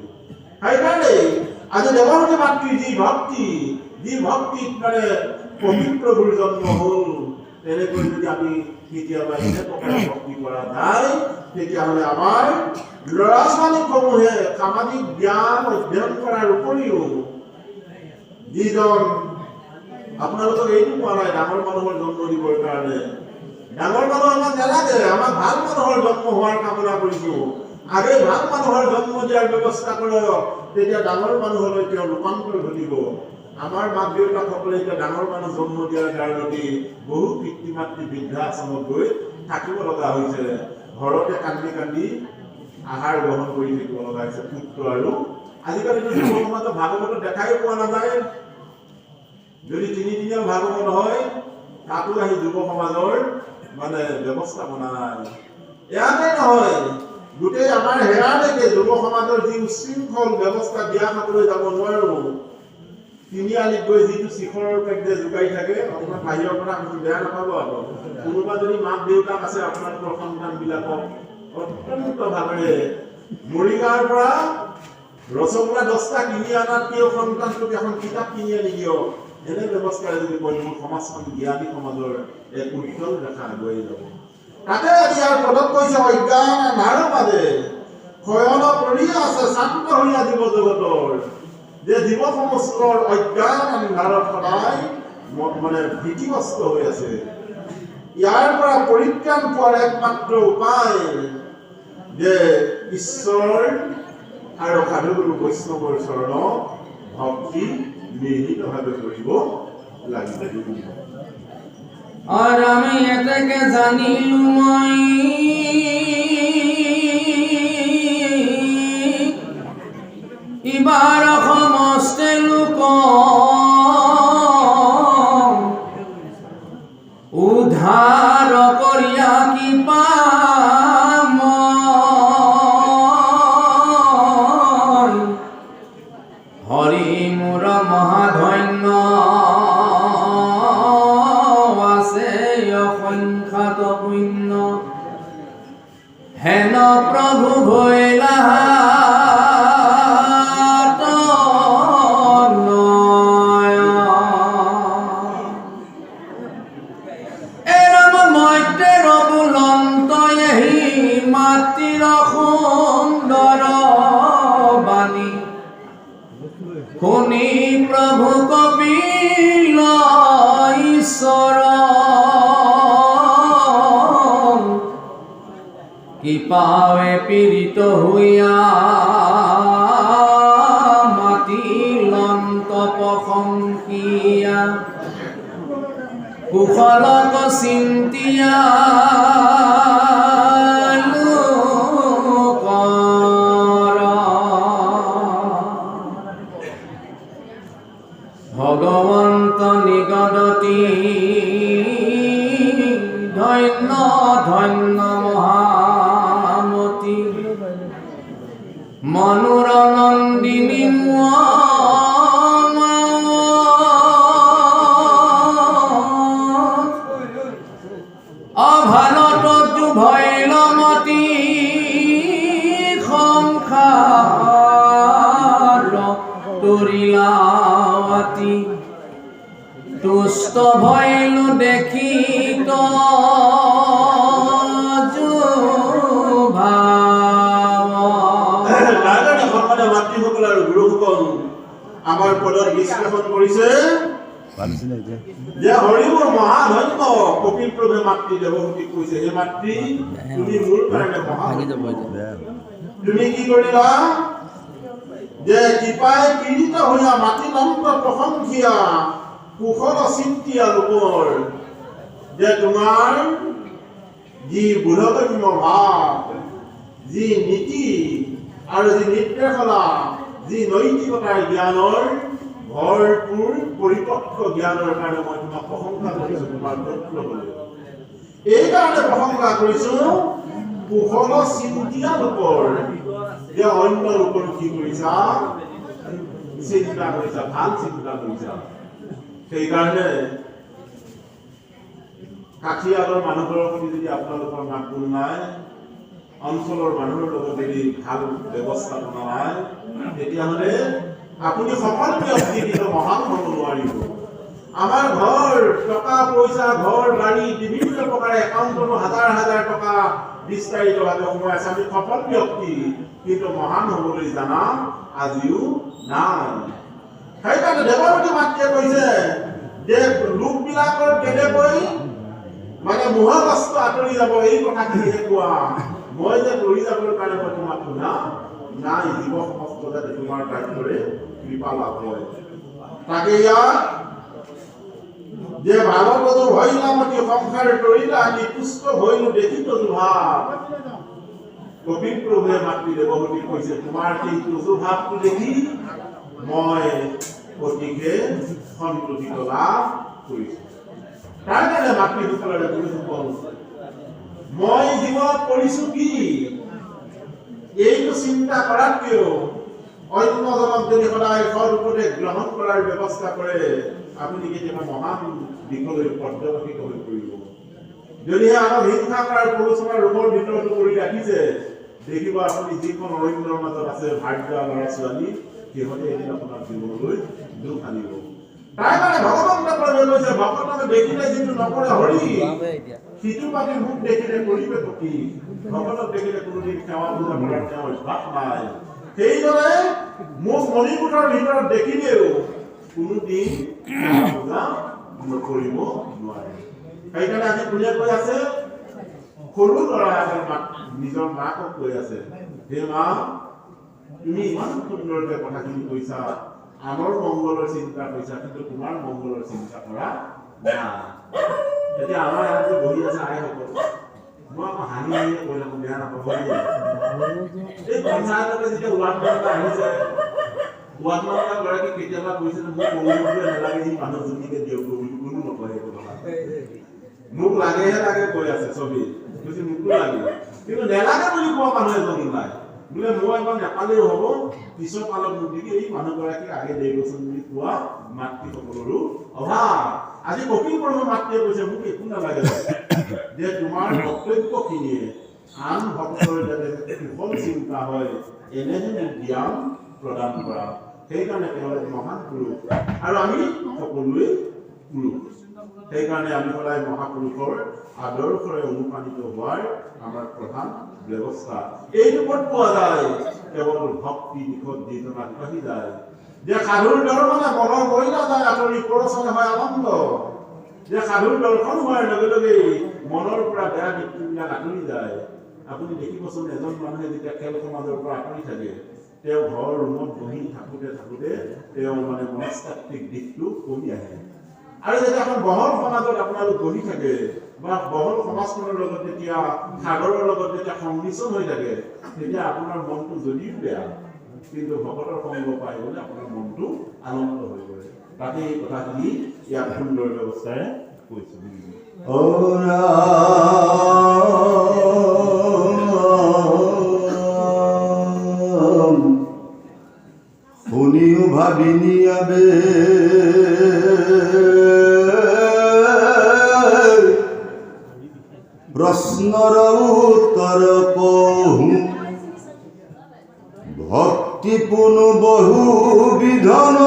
সেইকাৰণে আজি দেৱহূতি মাতৃৰ যি ভক্তিত মানে পবিত্ৰ প্ৰভুৰ জন্ম হ'ল, তেনেকৈ যদি আমি কেতিয়াবা এনে প্ৰকাৰে ভক্তি কৰা যায় তেতিয়াহ'লে আমাৰ ল'ৰা ছোৱালীসমূহে সামাজিক জ্ঞান অধ্যয়ন কৰাৰ উপৰিও যিজন আপোনালোকক এইটো কোৱা নাই ডাঙৰ মানুহৰ জন্ম দিবৰ কাৰণে, ডাঙৰ মানুহ আমাক নালাগে, আমাক ভাল মানুহৰ জন্ম হোৱাৰ কামনা কৰিছো। আগে ভাল মানুহৰ জন্ম দিয়াৰ ব্যৱস্থা কৰক, তেতিয়া ডাঙৰ মানুহলৈ তেওঁ ৰূপান্তৰ ঘটিব। আমাৰ মাক দেউতাকসকলে এতিয়া ডাঙৰ মানুহ জন্ম দিয়াৰ কাৰণতে বহু পিতৃ মাতৃ বৃদ্ধাশ্ৰমত গৈ থাকিব লগা হৈছে, ঘৰতে কান্দি কান্দি আহাৰ গ্ৰহণ কৰি থাকিব লগা হৈছে পুত্ৰ। আৰু আজিকালিতো যুৱ সমাজত ভাগৱত দেখাই পোৱা নাযায়। যদি তিনিদিনীয়া ভাগৱত হয় তাতো আহি যুৱ সমাজৰ মানে ব্যৱস্থাপনা নাই। ইয়াতে নহয়, গোটেই আমাৰ হেৰালৈকে যুৱ সমাজৰ যি উশৃংখল ব্যৱস্থা দিয়া খাবলৈ যাব নোৱাৰো। তিনিআলিত গৈ যিটো শিখৰৰ পেক যে জোকাৰি থাকে আপোনাৰ বাহিৰৰ পৰা আপুনি বেয়া নাপাব আকৌ কোনোবা যদি মাক দেউতাক আছে আপোনালোকৰ সন্তানবিলাকক অত্যন্ত ভাৱেৰে মৰিগাঁৱৰ পৰা ৰসগোল্লা 10টা কিনি অনাত কিয় সন্তানটোক এখন কিতাপ কিনি আনি দিয়ক এনে ব্যৱস্থাৰে যদি কয় মোৰ সমাজখন জ্ঞানী সমাজৰ এক উজ্জ্বল ৰেখা আগুৱাই যাব তাতে ইয়াৰ পদত কৈছে অজ্ঞান নাৰ মাজে শয়ন কৰি আছে শান্ত হৈয়া জীৱ জগতৰ যে জীৱ সমস্তৰ অজ্ঞান নাৰত সদায় মানে ভীতিগ্ৰস্ত হৈ আছে ইয়াৰ পৰা পৰিত্ৰাণ পোৱাৰ একমাত্ৰ উপায় যে ঈশ্বৰ আৰু সাধুগুৰু বৈষ্ণৱৰ চৰণত ভক্তি নিহিতভাৱে কৰিব লাগিব আৰ আমি এটাকে জানিলু মই ইবাৰ সমস্ত লোক উদ্ধার করিয়া কি পাম হরি মোর মহাধন্য আছে অসংখ্যাত পুণ্য হেন প্রভু ভৈলা শুনি প্রভু কপিল ঈশ্বর কি পাৱে পীড়িত হইয়া মাতিলন্ত প্ৰশংসিয়া কুশলক চিন্তিয়া ভগবন্ত নিগদতি ধন্য ধন্য মহামতি মনুৰ নন্দিনী অভালত ভৈলমতি সংসাৰ তৰিলাৱতী তুষ্ট ভৈলু দেখি মাতৃসকল আৰু গুৰুসকল আমাৰ পদত বিশ্লেষণ কৰিছে যে হৰিবোৰ মহাধন্য কপিল প্ৰভে মাতৃ দেৱহতীক কৈছে হে মাতৃ তুমি মোৰ কাৰণে তুমি কি কৰিলা যে কৃপাই পীড়িত হৈয়া মাতিলন্ত প্ৰশংসিয়া কুশল চিন্তিয়া লোকৰ যে তোমাৰ যি বোধগম্য ভাৱ যি নীতি আৰু যি নিৰ্দেশনা যি নৈতিকতাৰ জ্ঞানৰ ভৰপূৰ পৰিপক্ক জ্ঞানৰ কাৰণে মই তোমাক প্ৰশংসা কৰিছোঁ তোমাৰ পুত্ৰ বুলি এইকাৰণে প্ৰশংসা কৰিছোঁ কুশল চিন্তিয়া লোকৰ যে অন্য লোকৰ কি কৰিছা চিন্তা কৰিছা ভাল চিন্তা কৰিছা সেইকাৰণে কাঠিয়ালৰ মানুহবোৰৰ প্ৰতি যদি আপোনালোকৰ মাত বোল নাই অঞ্চলৰ মানুহৰ লগত যদি ভাল ব্যৱস্থাপনা নাই তেতিয়াহ'লে আপুনি সফল ব্যক্তি কিন্তু মহান হ'ব নোৱাৰিব আমাৰ ঘৰ টকা পইচা ঘৰ গাড়ী বিভিন্ন প্ৰকাৰে একাউণ্টতো হাজাৰ হাজাৰ টকা বিস্তাৰিতভাৱে সোমাই আছে আমি সফল ব্যক্তি কিন্তু মহান হ'বলৈ জানা আজিও নাই সেইকাৰণে দেৱৰতী মাতৃয়ে কৈছে যে লোকবিলাকৰ কেনেকৈ মানে মোহগ্ৰস্ত আঁতৰি যাব এই কথাখিনিহে কোৱা মই যে দৌৰি যাবৰ কাৰণে মই তোমাক শুনা নাই জীৱ সমস্ত যাতে তোমাৰ কাৰ্যৰে কৃপা লাভ হয় তাকে ইয়াত যে ভাগৱত ভৈলামতী সংসাৰ তৰিলা আমি পুষ্ট ভৈলো দেখিত ভাৱ কপিল প্ৰভুৱে মাতৃ দেৱহতীক কৈছে তোমাৰ সেই তুজুভাৱটো দেখি মই অতিকে সন্তুষ্টিত লাভ কৰিছো তাৰ কাৰণে মাতৃসকলৰে গুৰুসকল মই জীৱনত কৰিছো কি এইটো চিন্তা কৰাতকৈও অন্যজনক যদি সদায় সদুপদেশ গ্ৰহণ কৰাৰ ব্যৱস্থা কৰে আপুনি কেতিয়াবা মহান দিশলৈ পৰ্যবেক্ষিত হৈ পৰিব। যদিহে আমাক হিংসা কৰাৰ প্ৰৰোচনা ৰোগৰ ভিতৰত কৰি ৰাখিছে দেখিব আপুনি যিখন অৰণ্যৰ মাজত আছে ভাগ্য ল'ৰা ছোৱালী সিহঁতে এদিন আপোনাৰ জীৱনলৈ দুখ আনিব। তাই মানে ভগৱানে কৈছে ভগৱানক দেখিলে যিটো নকৰে হৰি সিটো পাতি মোক দেখিলে কৰিবে কি ভগৱানক দেখিলে কোনোদিন সেৱা পূজা কৰাৰ তেওঁ অভ্যাস নাই। সেইদৰে মোক মণিপুৰৰ ভিতৰত দেখিলেও কোনোদিন সেৱা পূজা নকৰিব নোৱাৰে। সেইকাৰণে আজি কোনে কৈ আছে সৰু ল'ৰা এটাৰ নিজৰ মাকক কৈ আছে হে মা তুমি ইমান সুন্দৰকৈ কথাখিনি কৈছা আমাৰ মংগলৰ চিন্তা কৰিছা কিন্তু তোমাৰ মংগলৰ চিন্তা কৰা নাই। এতিয়া আমাৰ ইয়াত বহি আছে আইসকল মই আকৌ হাঁহি হাঁহিয়ে কৈ থাকোঁ বেয়া নাপাব। এই পঞ্চায়ততে যেতিয়া ৱাৰ্ড মেম্বাৰ আহিছে ৱাৰ্ড মেম্বাৰগৰাকী কেতিয়াবা কৈছে যে মোক মংগলটোৱে নালাগে সি মানুহজনীকে দিয়ক বুলি কোনো নকয় সেইটো কথা। মোক লাগেহে লাগে কৈ আছে চবেই কৈছে মোকো লাগে কিন্তু নেলাগে বুলি কোৱা মানুহ এজন নাই। বোলে মই এবাৰ নেপালেও হ'ব পিছৰ কালত মোক দেখি এই মানুহগৰাকীক আগে দেৰিবচোন বুলি কোৱা মাতৃসকলৰো অভাৱ। আজি কপিল বৰুৱা মাতৃয়ে কৈছে মোক একো নালাগে যে তোমাৰ কৰ্তব্যখিনিয়ে আন ভক্তৰ যাতে সুফল চিন্তা হয় এনেহেনে জ্ঞান প্ৰদান কৰা। সেইকাৰণে তেওঁলোক মহান পুৰুষ আৰু আমি সকলোৱে পুৰুষ। সেইকাৰণে আমি সদায় মহাপুৰুষৰ আদৰ্শৰে অনুপ্ৰাণিত হোৱাৰ আমাৰ প্ৰধান ব্যৱস্থা এই ৰূপত পোৱা যায়। কেৱল ভক্তি দিশত যিজন আগবাঢ়ি যায় যে সাধুৰ দৰ মানে মনৰ মইলা যায় আঁতৰি পৰচনে হয় আনন্দ। যে সাধুৰ দৰ্শন হোৱাৰ লগে লগে মনৰ পৰা বেয়া বৃত্তিবিলাক আঁতৰি যায়। আপুনি দেখিবচোন এজন মানুহে যেতিয়া খেল সমাজৰ পৰা আঁতৰি থাকে তেওঁ ঘৰ ৰুমত বহি থাকোঁতে থাকোঁতে তেওঁ মানে মনস্তাত্ত্বিক দিশটো কমি আহে। আৰু যেতিয়া এখন বহল সমাজত আপোনালোক বহি থাকে বা বহল সমাজখনৰ লগত যেতিয়া সাগৰৰ লগত যেতিয়া সংমিশ্ৰণ হৈ থাকে তেতিয়া আপোনাৰ মনটো যদিও বেয়া কিন্তু ভকতৰ সংগ পাই গ'লে আপোনাৰ মনটো আনন্দ হৈ পৰে। তাতে এই কথাখিনি ইয়াত সুন্দৰ ব্যৱস্থাৰে কৈছোঁ। শুনিও ভাবিনি আবে প্রশ্নর উত্তর কহু ভক্তিপূর্ণ বহু বিধন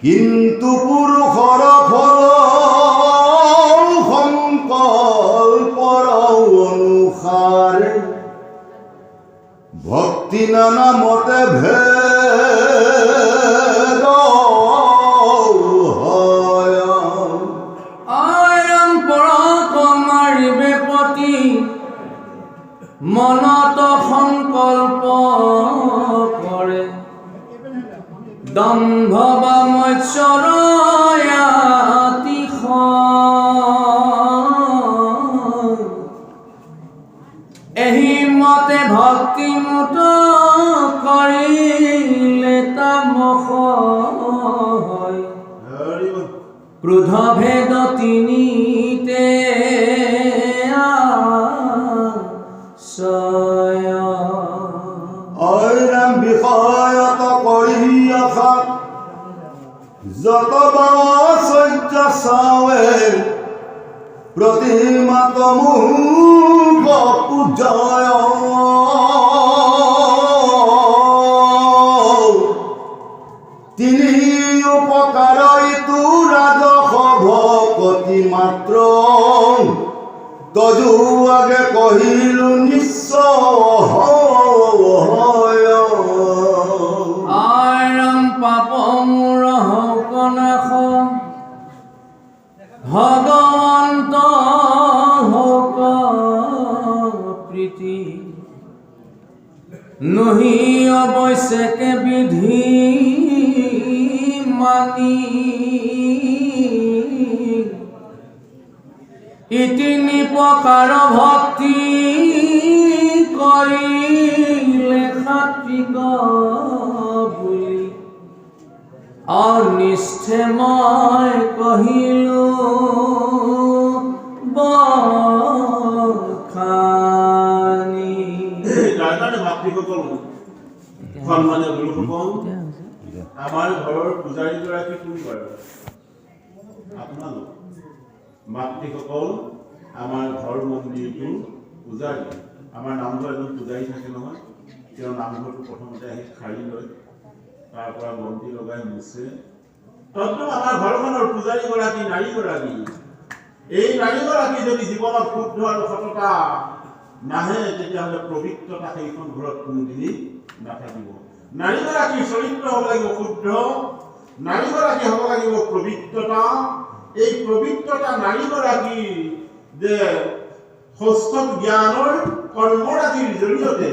কিন্তু পুরুষর ফল সংকল্পর অনুসারে ভক্তি নানা মতে ভেদ আয়ং পৰক মাৰিবে পতি মনত সংকল্প কৰে দম্ভ বা মৎসৰয়াতি এহি মতে ভক্তি মুত কৰিলে তামস হয় ক্ৰোধ ভেদ তিনিতে ঐৰাম বিষয়ত কৰি আশা যত বাচৰ্য চাৱে প্ৰতিমাত মুখ পূজয় তিনি উপকাৰ ইটো ৰাজস ভকতি মাত্ৰ তজু আগে কহিলো নিশ্চয় আয়ৰম পাপ মোৰ হকনাশ ভগৱন্ত হক প্ৰীতি নহি অৱশ্যকে বিধি মানি ইতিনি প্ৰকাৰ ভক্তি কৰিলে সাত্বিক বুলি অনিষ্ঠে মই কহিলো বখানি। তাৰ কাৰণে মাতৃসকল, সন্মানীয় গুৰুসকল, আমাৰ ঘৰৰ পূজাৰীগৰাকী কোন বাৰু? আপোনালোক মাতৃসকল, আমাৰ ঘৰ মন্দিৰটো পূজাৰী। আমাৰ নামঘৰ এজন পূজাৰী থাকে নহয়, তেওঁ নামঘৰটো প্ৰথমতে আহি খাৰি লয়, তাৰ পৰা বন্তি লগাই মুছে। তদ্ৰুপ আমাৰ ঘৰখনৰ পূজাৰীগৰাকী নাৰীগৰাকী, এই নাৰীগৰাকী যদি জীৱনত শুদ্ধ আৰু সততা নাহে, তেতিয়াহ'লে পবিত্ৰতা সেইখন ঘৰত কোনোদিনেই নাথাকিব। নাৰীগৰাকীৰ চৰিত্ৰ হ'ব লাগিব শুদ্ধ, নাৰীগৰাকী হ'ব লাগিব পবিত্ৰতা। এই পবিত্ৰতা নাৰীগৰাকী যে ষষ্ঠ জ্ঞানৰ কৰ্মৰাজিৰ জৰিয়তে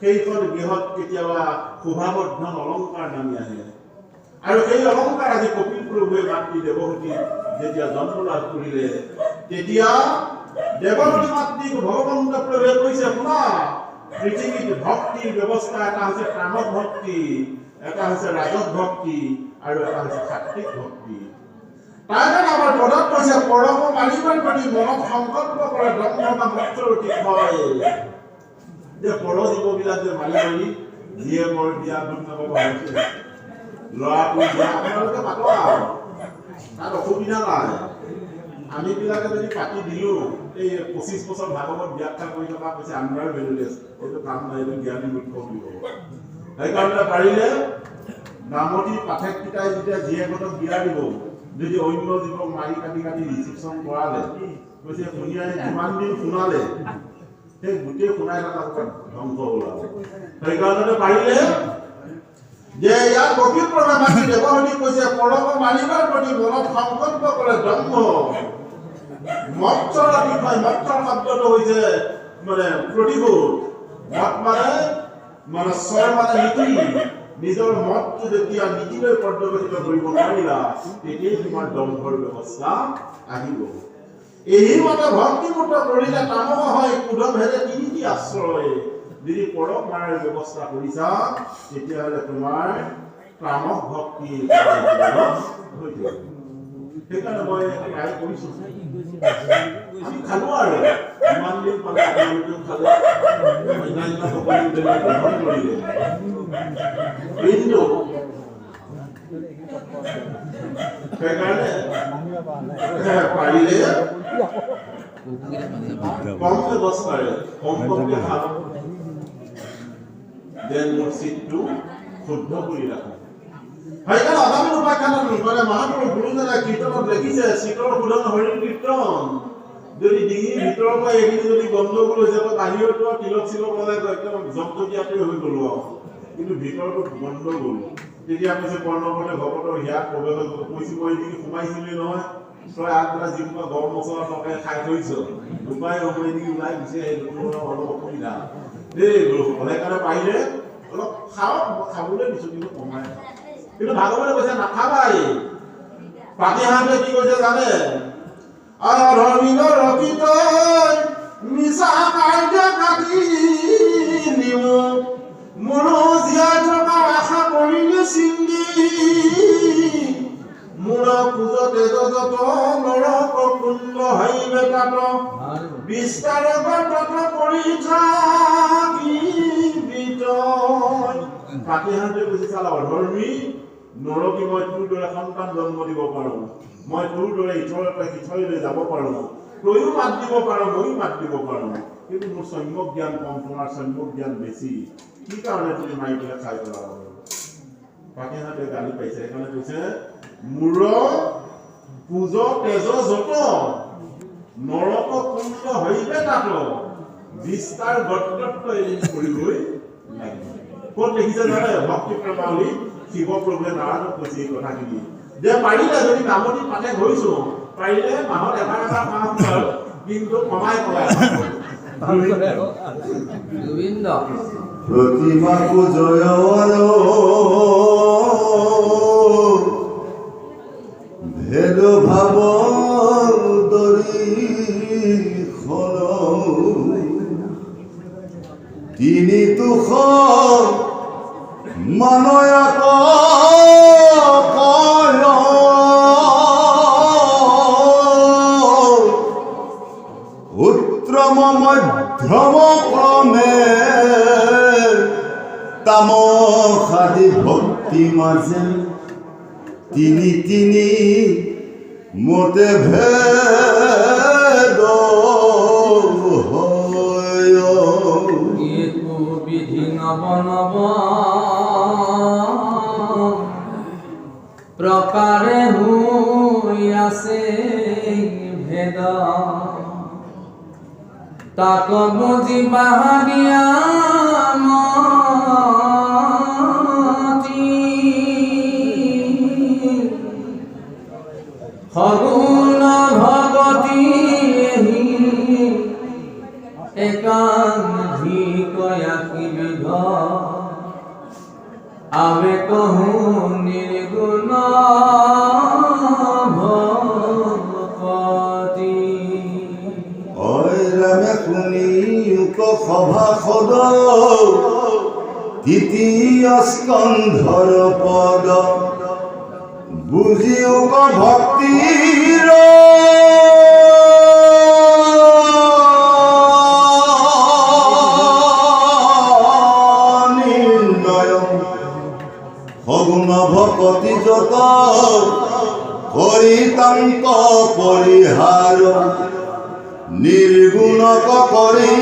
সেইখন গৃহত কেতিয়াবা শোভাবৰ্ধন অলংকাৰ নামি আহে। আৰু সেই অলংকাৰ আজি কপিল প্ৰভুৱে মাতৃ দেৱহতী যেতিয়া জন্ম লাভ কৰিলে, তেতিয়া দেৱহতী মাতৃক ভগৱন্ত প্ৰভুৱে কৈছে, শুনা, পৃথিৱীত ভক্তিৰ ব্যৱস্থা এটা হৈছে কামক ভক্তি, এটা হৈছে ৰাজক ভক্তি, আৰু এটা হৈছে সাত্বিক ভক্তি। তাৰ কাৰণে আমাৰ পদত কৈছে, পৰম মালিকৰ প্ৰতি মনত সংকল্প কৰে ব্ৰহ্ম বা মন্ত্ৰৰ হয় যে পৰ জীৱবিলাক যে মালি মালি যিয়ে বৰ বিয়া দুখ নাপাব হৈছে, ল'ৰাটো বিয়া আপোনালোকে পাতক আৰু তাত অসুবিধা নাই। আমি বিলাকে যদি পাতি দিলো, এই 25 বছৰ ভাগৱত ব্যাখ্যা কৰি থকা কৈছে আণ্ডাৰ ভেলুলেছ, এইটো কাম নাই, এইটো জ্ঞানী মূৰ্খ বুলি ক'ব। সেইকাৰণে পাৰিলে নামতি পাঠককেইটাই যেতিয়া জীয়েকহঁতক বিয়া দিব, যদি অন্য জীৱক মাৰি কাটি কাটি ৰিচিপশ্যন কৰালে, কৈছে শুনিয়াই কিমান দিন শুনালে, সেই গোটেই শুনাই থকা ধ্বংস ওলাব। সেইকাৰণে পাৰিলে যে ইয়াৰ কপিল প্ৰভুৱে মাতৃ দেৱহতী কৈছে, পৰম মালিকৰ প্ৰতি মনত সংকল্প কৰে ব্ৰহ্ম। মৎসৰ বিষয়, মৎসৰ শব্দটো হৈছে মানে প্ৰতিশোধ। মত মানে স্বৰ মানে নীতি। নিজৰ মতটো যেতিয়া নীতিলৈ পৰ্যবেক্ষিত কৰিব নোৱাৰিলা, তেতিয়াই তোমাৰ দম্ভৰ ব্যৱস্থা আহিব। এই মতে ভক্তিমূৰ্ত কৰিলে তামস হয়, কুধম হেৰে তিনিটি আশ্ৰয়। যদি পৰক মাৰাৰ ব্যৱস্থা কৰিছা, তেতিয়াহ'লে তোমাৰ তামস ভক্তি হৈ থাকিব। সেইকাৰণে মই ট্ৰাই কৰিছো, আমি খালো আৰু ইমান দিন পালে আপোনালোকেও খালে, অন্যান্য সকলোবিলাক গ্ৰহণ কৰিলে, কিন্তু সেইকাৰণে পাৰিলে কম ব্যৱস্থাৰে কম কমকে খাব, যেন মোৰ চিটটো শুদ্ধ কৰি ৰাখো। সেইকাৰণে আদামি উপাখ্যানত মানে মহাপুৰুষ গুৰুজনাই কীৰ্তনত লিখিছে, চিতৰ শোধন হৰি কীৰ্তন। যদি ডিঙিৰ ভিতৰৰ পৰা এদিন যদি গণ্ডগোল হৈছে, তো বাহিৰতো তিলক চিলক লগাই একদম জগজগীয়াটোৱে হৈ গ'লো আৰু, কিন্তু ভিতৰতো গণ্ডগোল। তেতিয়া কৈছে কৰ্ণৱতে ভকতৰ হিয়াত প্ৰৱেশ কৈছো, মই এদিন সোমাইছিলো নহয়, তই আগবেলা যিকোনো গৰম মছলা তৰকাৰী খাই থৈছ, উপায় সময় এদিন ওলাই গুচি আহিলো, অলপ অসুবিধা দেই। সেইকাৰণে পাৰিলে অলপ খাওক, খাবলৈ দিছো কিন্তু কমাই। কিন্তু ভাগৱতে কৈছে নাখাবাই। পাতিহাতে কি কৈছে জানে? অধৰ্মীয় ৰকিত মিছা কাৰ্য কাটি নিও, মোৰ জীয়াই থকা আশা কৰিলে চিন্দি, মোৰ পূজতে যত নৰক কুণ্ড হাইবে তাত, বিস্তাৰ তত কৰি থাকি বিতয়। পাতিহাতে কৈছে চালা অধৰ্মী নৰকি, মই তোৰ দৰে সন্তান জন্ম দিব পাৰো, মই তোৰ দৰে ইথৰৰ পৰা সিথৰলৈ যাব পাৰো, তইও মাত দিব পাৰো, ময়ো মাত দিব পাৰো, কিন্তু মোৰ সম্যক জ্ঞান কম, তোমাৰ সম্যক জ্ঞান বেছি, কি কাৰণে তুমি মাৰি পেলাই খাই পেলাব? পাতিহাতে গালি পাইছে। সেইকাৰণে কৈছে মূৰ পূজ তেজ যত নৰক কুণ্ড হইবে তাত, বিস্তাৰ গত্ৰত এদিন কৰিবই লাগিব। ক'ত লিখিছে জানে? ভক্তি প্ৰেমাৱলী শিৱ প্ৰভুৱে নাৰদক কৈছে এই কথাখিনি, যে পাৰিলে যদি নামতি পাতে গৈছো, পাৰিলে মাহত এবাৰ এবাৰ খাওঁ, কিন্তু কমাই কমাই গোবিন্দ প্ৰতিমা পূজয় ভেদ ভাৱ দৰিখন, তিনি দুখ মানয়ক মাধ্যমক্ৰমে তামসাদি ভক্তি মাজে তিনি তিনি মতে ভেদ হয় একো বিধি নব নব প্ৰকাৰে হৈ আছে ভেদ তাক বুজি বাহাদিয়া মতি সগুণ ভগতি একাধিকয়াকি বিধ আবে কহু নির্গুণ ভগতি ৰামে শুনি উক সভাসদ তৃতীয় স্কন্ধৰ পদ বুজি উক ভক্তিৰ নিৰ্ণয় সগুণ ভকতি যত কৰি তাংক পৰিহাৰ নির্গুণক করি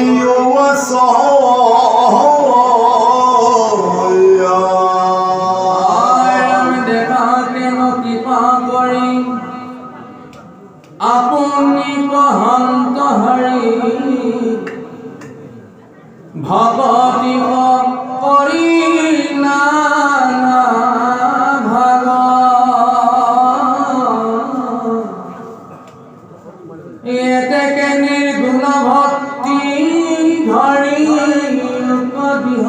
আমি দেখা কেন কৃপা করি আপনি কহন্ত হরি ভগতি করি না ভাগ এতেকে নির্গুণ ভক্তি ধরি কবিহ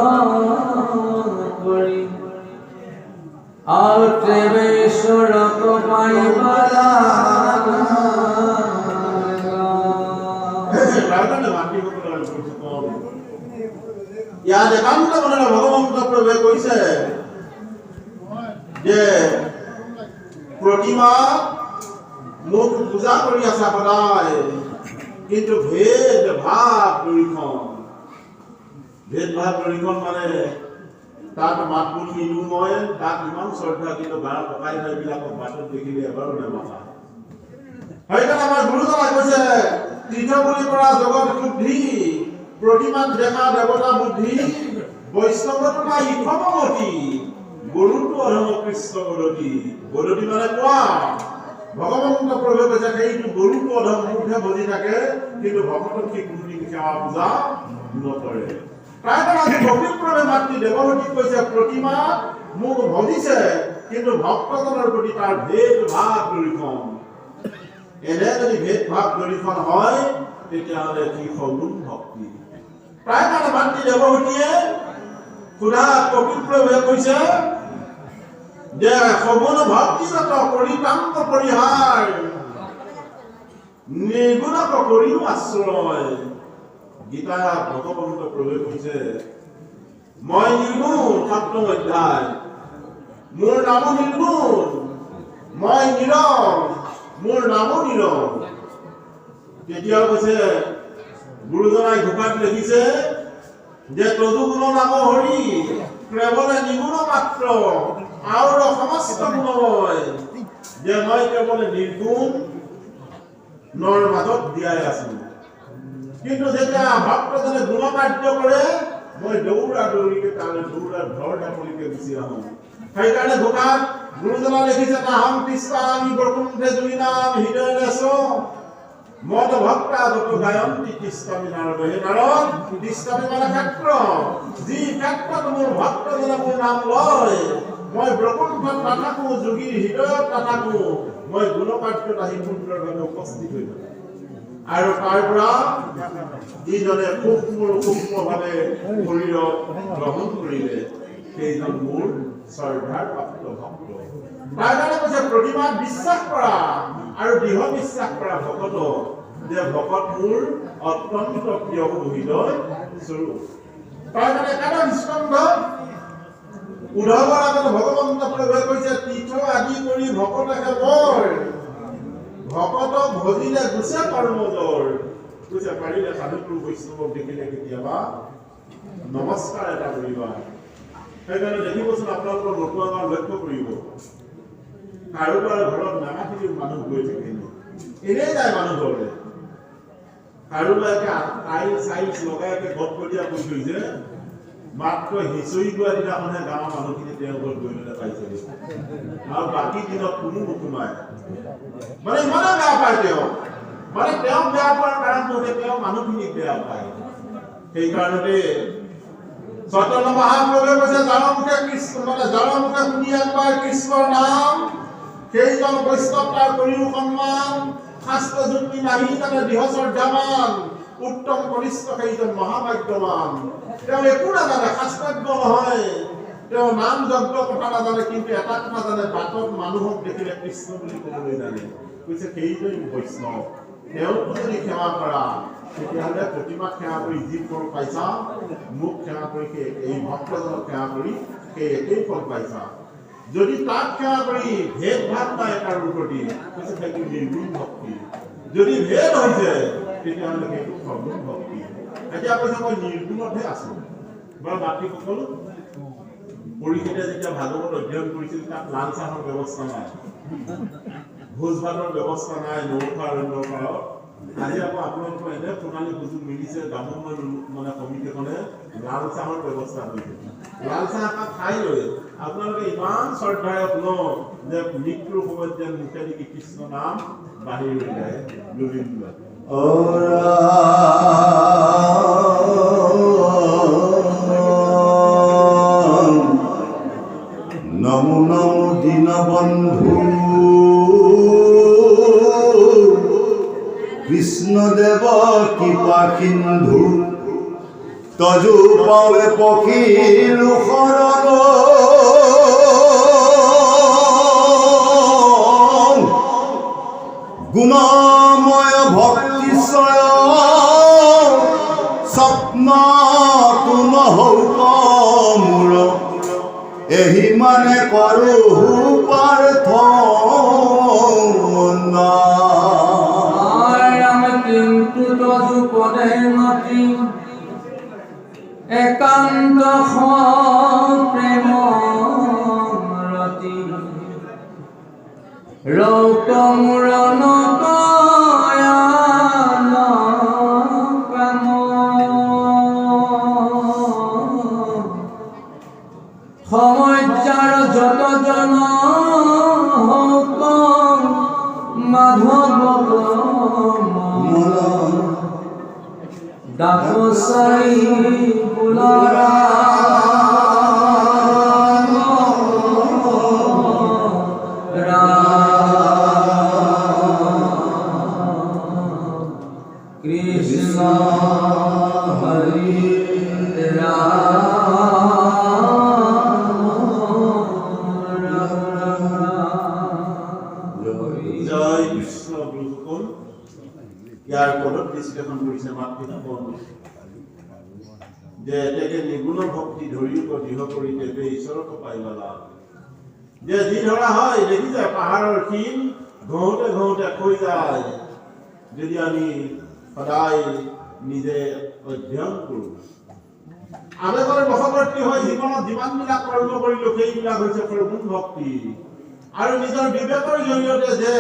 করি আর প্রেমেশ্বরক পাইবারা ইয়াত একান্ত মনেৰে ভগৱন্ত প্ৰভুৱে কৈছে যে প্ৰতিমা মোক পূজা কৰি আছা সদায় কিন্তু ভেদ ভাৱ দৰ্শন মানে তাত মাত বোল নিদো মই তাত ইমান শ্ৰদ্ধা কিন্তু গাঁৱৰ ককাই ভাইবিলাকক বাটত দেখিলে এবাৰো নেমাতা সেইকাৰণে আমাৰ গুৰুজনাই কৈছে তীৰ্থ বুলি কৰা জগত শুদ্ধি প্ৰতিমাত দেখা দেৱতা বুদ্ধি বৈষ্ণৱতো নাই ইখমমতি গৰুটো অধম কৃষ্ণ গৰতি গৰতি মানে কোৱা ভগৱন্ত প্ৰভুৱে কৈছে সেইটো গৰুটো অধম মুখে বজি থাকে কিন্তু ভগৱতক সি কোনদিন সেৱা পূজা নকৰে প্ৰায় আজি ভক্তিপ্ৰভে মাতৃ দেৱহতীক কৈছে প্ৰতিমা মোক ভজিছে কিন্তু ভক্তজনৰ প্ৰতি তাৰ ভেদ ভাৱ দৰ্শন এনে যদি ভেদ ভাৱ দৰ্শন হয় তেতিয়াহ'লে কি সগুণ ভক্তি প্ৰায় মাতৃ দেৱহতীয়ে সুধা কপিলপ্ৰভুৱে কৈছে যে সগুণ ভক্তিগত পৰিতাংক পৰিহাৰ নিৰ্গুণক কৰিও আশ্ৰয় গীতা ভগৱন্ত প্ৰভুৱে কৈছে মই নিৰ্গুণ সপ্তম অধ্যায় মোৰ নামো নিৰ্গুণ মই নিৰম মোৰ নামো নিৰম তেতিয়া কৈছে গুৰুজনাই ঘোষাত লিখিছে যে তদুগুণ নাম হৰি কেৱলে নিগুণ মাত্ৰ আৰু সমস্ত গুণময় যে মই কেৱল নিৰ্গুণ নৰ মাজত দিয়াই আছো কিন্তু যেতিয়া ভক্তজনে গুণ কাৰ্য কৰে মই দৌৰা দৌৰিকে তালে দৌৰা ধৰ ধাপলিকে গুচি আহোঁ সেইকাৰণে ঘোষাত গুৰুজনা লিখিছে নাহং কৃষ্ণামি বৰকুণ্ঠে জুলিনাম হৃদয় নেছ মদ ভক্তা যত গায়ন্তি কৃষ্ণামি নাৰদ হে নাৰদ কৃষ্ণামি মানে ক্ষেত্ৰ যি ক্ষেত্ৰত মোৰ ভক্তজনে মোৰ নাম লয় মই ব্ৰকুণ্ঠত নাথাকো যোগীৰ হৃদয়ত নাথাকো মই গুণকাৰ্যত আহি সুন্দৰভাৱে উপস্থিত হৈ থাকো আৰু তাৰ পৰা যিজনে সূক্ষ্মভাৱে শৰীৰত গ্ৰহণ কৰিলে সেইজন মোৰ শ্ৰদ্ধাৰ প্ৰাপ্ত ভক্ত তাৰ কাৰণে কৈছে প্ৰতিমাত বিশ্বাস কৰা আৰু দৃঢ় বিশ্বাস কৰা ভকত যে ভকত মোৰ অত্যন্ত প্ৰিয় হৃদয় স্বৰূপ তাৰ কাৰণে একাদশ স্কন্ধ উদ্ধৱৰ আগত ভগৱন্ত প্ৰভুৱে কৈছে তীৰ্থ আদি কৰি ভকতকে বৰ ভকতক ভজিলে গুচে কৰ্মজৰ কৈছে পাৰিলে সাধুগুৰু বৈষ্ণৱক দেখিলে কেতিয়াবা নমস্কাৰ এটা কৰিবা। সেইকাৰণে দেখিবচোন আপোনালোকৰ বৰ্তমান লক্ষ্য কৰিব, কাৰোবাৰ ঘৰত নানাখিনি মানুহ গৈ থাকে, এনেই যায় মানুহ ঘৰলে, কাৰোবাৰ টাইলছ লগাই গটগটীয়া কৰি থৈছে, মাত্ৰ হিঁচৰি গোৱা দিনাখনহে গাঁৱৰ মানুহখিনি তেওঁৰ ঘৰত গৈ পেলাই পাইছে, আৰু বাকী দিনত কোনো নোসোমায়। মানে ইমানে বেয়া পায় তেওঁ, মানে তেওঁক বেয়া পোৱাৰ কাৰণটো হৈছে তেওঁ মানুহখিনিক বেয়া পায়। সেইকাৰণতে চৈতন্য মহাপ্ৰভুৱে কৈছে, যাৰ মুখে শুনিয়াক পায় কৃষ্ণৰ নাম, সেইজন বৈষ্ণৱ তাৰ কৰিও সন্মান, শাস্ত্ৰ যুক্তি নাহি তাতে দৃঢ় শ্ৰদ্ধাৱান, উত্তম কনিষ্ঠ সেইজন মহাভাগ্যৱান। তেওঁ একো নাজানে, শাস্ত্ৰজ্ঞ নহয়, তেওঁ নাম যজ্ঞ কথা নাজানে, কিন্তু এটা কথা জানে, বাটত মানুহক দেখিলে কৃষ্ণ বুলি ক'বলৈ জানে। কৈছে সেইজন বৈষ্ণৱ, তেওঁক যদি সেৱা কৰা তেতিয়াহ'লে প্ৰতিমাক সেৱা কৰি যি ফল পাইছা, মোক সেৱা কৰি সেই এই ভক্তজনক সেৱা কৰি সেই একেই ফল পাইছা। যদি তাক সেৱা কৰি ভেদ ভাৱ নাই কাৰোৰ প্ৰতি, কৈছে সেইটো নিৰ্গুণ ভক্তি। যদি ভেদ হৈছে তেতিয়াহ'লে সেইটো সগুণ ভক্তি। এতিয়া কৈছে মই নিৰ্গুণতহে আছো। বাৰু মাতৃসকল, পৰীক্ষিতে যেতিয়া ভাগৱত অধ্যয়ন কৰিছিল তাত লাল চাহৰ ব্যৱস্থা নাই, ভোজ ভাতৰ ব্যৱস্থা নাই, নৌকা আৰম্ভ কৰাত। আজি আকৌ আপোনালোকৰ এনে প্ৰণালী সুযোগ মিলিছে, গামন মানে কমিটিখনে লাল চাহৰ ব্যৱস্থা কৰিছে। লাল চাহ একাপ খাই লৈ আপোনালোকে ইমান শ্ৰদ্ধাৰে শুনক যে মৃত্যুৰ সময়ত যেন মুখেদি কৃষ্ণ নাম বাঢ়ি ৰৈ যায়। নমো নমো দীনবন্ধু কৃষ্ণদেৱ কৃপা সিন্ধু, তজু পাৱে পখিলো শৰণ, গুণময় ভক্তিশয় স্বপ্ন তুম হৌক মূৰ, এহি মানে কৰো প্রার্থনা। কিন্তু তজু পদে নতি একান্ত প্রেম রতি, রৌক মূরণ সমস্যার যত জন মাধব ডাকসাই পুনরা কৃষ্ণ হরি জয় কৃষ্ণ। গুৰুসকল, ইয়াৰ পদত বিশ্লেষণ কৰিছে মাতৃসকল যে তেকে নিগুণ ভক্তি ধৰি দৃঢ় কৰি তেবে ঈশ্বৰক পাইবা লাভ। যে যি ধৰা হয় দেখিছে পাহাৰৰ শিল ঘঁহোতে ঘঁহোতে কৈ যায়, যদি আমি সদায় নিজে অধ্যয়ন কৰোঁ, আবেগৰ বশৱৰ্তী হৈ জীৱনত যিমানবিলাক কৰ্ম কৰিলো সেইবিলাক হৈছে প্ৰগুণ ভক্তি। আৰু নিজৰ বিবেকৰ জৰিয়তে যে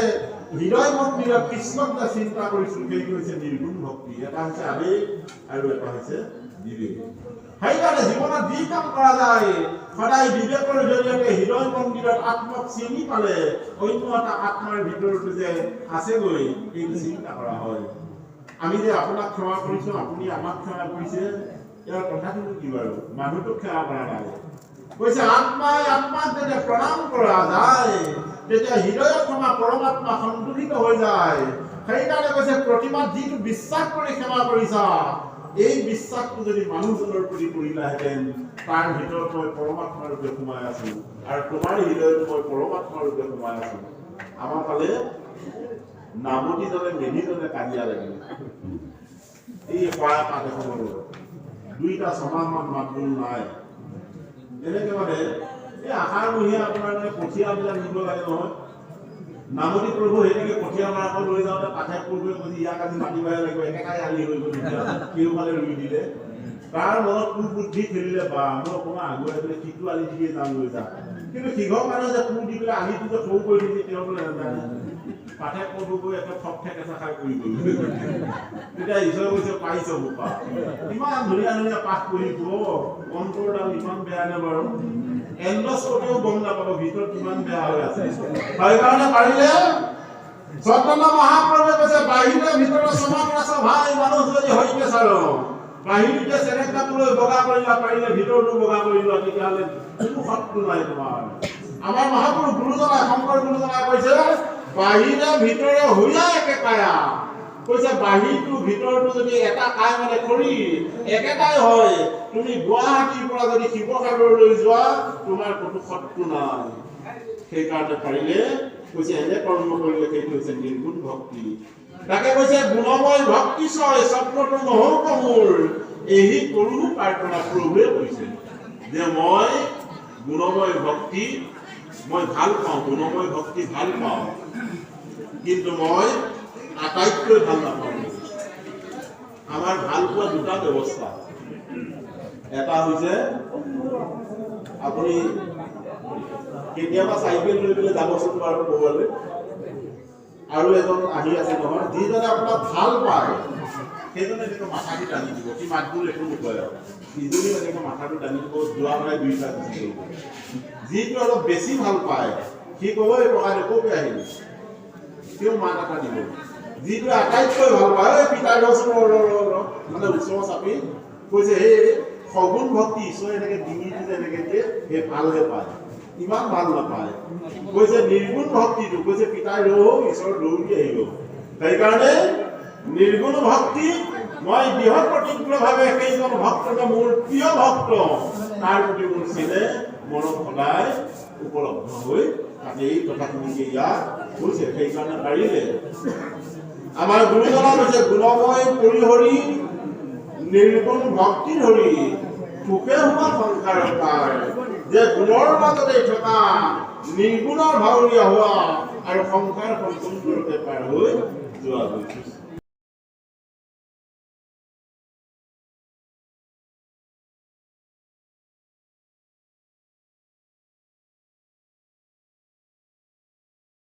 হৃদয় মন্দিৰত কৃষ্ণক যে চিন্তা কৰিছো সেইটো হৈছে নিৰ্গুণ ভক্তি। এটা হৈছে আবেগ আৰু এটা হৈছে বিবেক। সেইকাৰণে জীৱনত যি কাম কৰা যায় সদায় বিবেকৰ জৰিয়তে হৃদয় মন্দিৰত আত্মক চিনি পালে অন্য এটা আত্মাৰ ভিতৰতো যে আছেগৈ সেইটো চিন্তা কৰা হয়। আমি যে আপোনাক ক্ষমা কৰিছো, আপুনি আমাক ক্ষমা কৰিছে, ইয়াৰ কথাখিনি কি বাৰু? মানুহটোক ক্ষমা কৰা নাই, কৈছে আত্মাই আত্মাক যেতিয়া প্ৰণাম কৰা যায় তেতিয়া হৃদয়ত থকা পৰমাত্মা সন্তুলিত হৈ যায়। সেইকাৰণে কৈছে প্ৰতিমাত যিটো বিশ্বাস কৰি সেৱা কৰিছা, এই বিশ্বাসটো যদি মানুহজনৰ প্ৰতি কৰিলাহেঁতেন, তাৰ ভিতৰত মই পৰমাত্মা ৰূপে সোমাই আছো আৰু তোমাৰ হৃদয়ত মই পৰমাত্মা ৰূপে সোমাই আছো। আমাৰ ফালে নামতিজনে মেধিজনে কাজিয়া লাগিল, এই শৰাই পাত এখনৰ দুইটা ছমাহমান মাতবোল নাই। এনেকে মানে এই আহাৰমহীয়া আপোনাৰ মানে কঠীয়াবিলাক নিব লাগে নহয়, নামনি প্ৰভু সেইদিকে কঠীয়া মাৰাখন লৈ যাওঁতে পাঠক প্ৰভুৱে কৈছে ইয়াক আজি মাতিবহে লাগিব, একেটাই আলি হৈ গ'ল, কেওফালে ৰুই দিলে। তাৰ মনত কুবুদ্ধি খেলিলে, বা মই অকণমান আগুৱাই পেলাই সিটো আলি দিকে যাম লৈ যাম। কিন্তু সিঘৰ মানুহে যে কোৰ দি পেলাই আলিটো যে সৰু কৰি দিছে তেওঁ নাজানে। পাঠক প্ৰভুকৈ এটা ঠক ঠেক এটা খাই কৰি গ'ল। তেতিয়া ঈশ্বৰে কৈছে পাইছ বোপা, ইমান ধুনীয়া ধুনীয়া পাঠ পঢ়িব, অন্তৰডাল ইমান বেয়া নে বাৰু? এণ্ডস্কোপিও গম নাপাব ভিতৰত কিমান বেয়া হৈ আছে। সেইকাৰণে পাৰিলে চৈতন্য মহাপ্ৰভুৱে কৈছে বাহিৰে ভিতৰত সমান ৰাছ ভাই মানুহ যদি হৈকে চাৰ বাহিৰতে চেৰেক কাপোৰলৈ বগা কৰিলা, পাৰিলে ভিতৰতো বগা কৰিলা, তেতিয়াহ'লে কোনো শত্ৰু নাই তোমাৰ। আমাৰ মহাপুৰুষ গুৰুজনাই শংকৰ গুৰুজনাই কৈছে বাহিৰে ভিতৰে হৈয়া একে কায়া। কৈছে বাহিৰটো ভিতৰটো যদি এটা কাই মানে কৰি একেটাই হয়, তুমি গুৱাহাটীৰ পৰা যদি শিৱসাগৰলৈ যোৱা তোমাৰ কোনো শত্ৰু নাই। সেইকাৰণে পাৰিলে কৈছে এনে কৰ্ম কৰিলে সেইটো হৈছে নিৰ্গুণ ভক্তি। তাকে কৈছে গুণময় ভক্তি ছয় স্বপ্নটো নহওক মোৰ, এই কৰো প্ৰাৰ্থনা প্ৰভুৱে কৈছে যে মই গুণময় ভক্তি মই ভাল পাওঁ, গুণময় ভক্তি ভাল পাওঁ, কিন্তু মই আটাইতকৈ ভাল নাপাওঁ। আমাৰ ভাল পোৱা দুটা ব্যৱস্থা, এটা হৈছে আপুনি কেতিয়াবা চাইকেল লৈ পেলাই যাবচোন বাৰু ক'বলৈ, আৰু এজন আহি আছে নহয়, যিজনে আপোনাক ভাল পায় সেইজনে এনেকৈ মাথাটো টানি দিব, সি মাতবোৰ একো নকয় আৰু ইজনে এনেকৈ মাথাটো টানি দিব, যোৱা মানে দুইটা গুচি গ'ল। যিটো অলপ বেছি ভাল পায় সি ক'ব এই প্ৰকাৰে ক'কে আহিল, তেওঁ মাত এটা দিব। যিটো আটাইতকৈ ভাল পায় পিতাই মানে ওচৰ চাপি কৈছে সেই সগুণ ভক্তি ঈশ্বৰে এনেকৈ ডিঙিটো যে এনেকৈ দিয়ে সেই ভালহে পায়, ইমান ভাল নাপায়। কৈছে নিৰ্গুণ ভক্তিটো কৈছে পিতাই ৰহ ঈশ্বৰ দৌৰি আহিব। সেইকাৰণে নিৰ্গুণ ভক্তি মই বৃহৎ প্ৰতিক্ৰিয়াভাৱে সেইজন ভক্তকে মোৰ প্ৰিয় ভক্ত, তাৰ প্ৰতি মোৰ চেনেহ মনত সদায় উপলব্ধ হৈ থাকে। এই কথাখিনিকে ইয়াত কৈছে। সেইকাৰণে পাৰিলে আমাৰ গুৰুজনা হৈছে গুণময় পৰিহৰি নিৰ্গুণ ভক্তি ধৰি সুখে হোৱা সংসাৰ পাৰ, যে গুণৰ মাজতে থকা নিৰ্গুণৰ ভাৱৰীয়া হোৱা আৰু সংসাৰ সম্পূৰ্ণৰূপে পাৰ হৈ যোৱা গৈছে।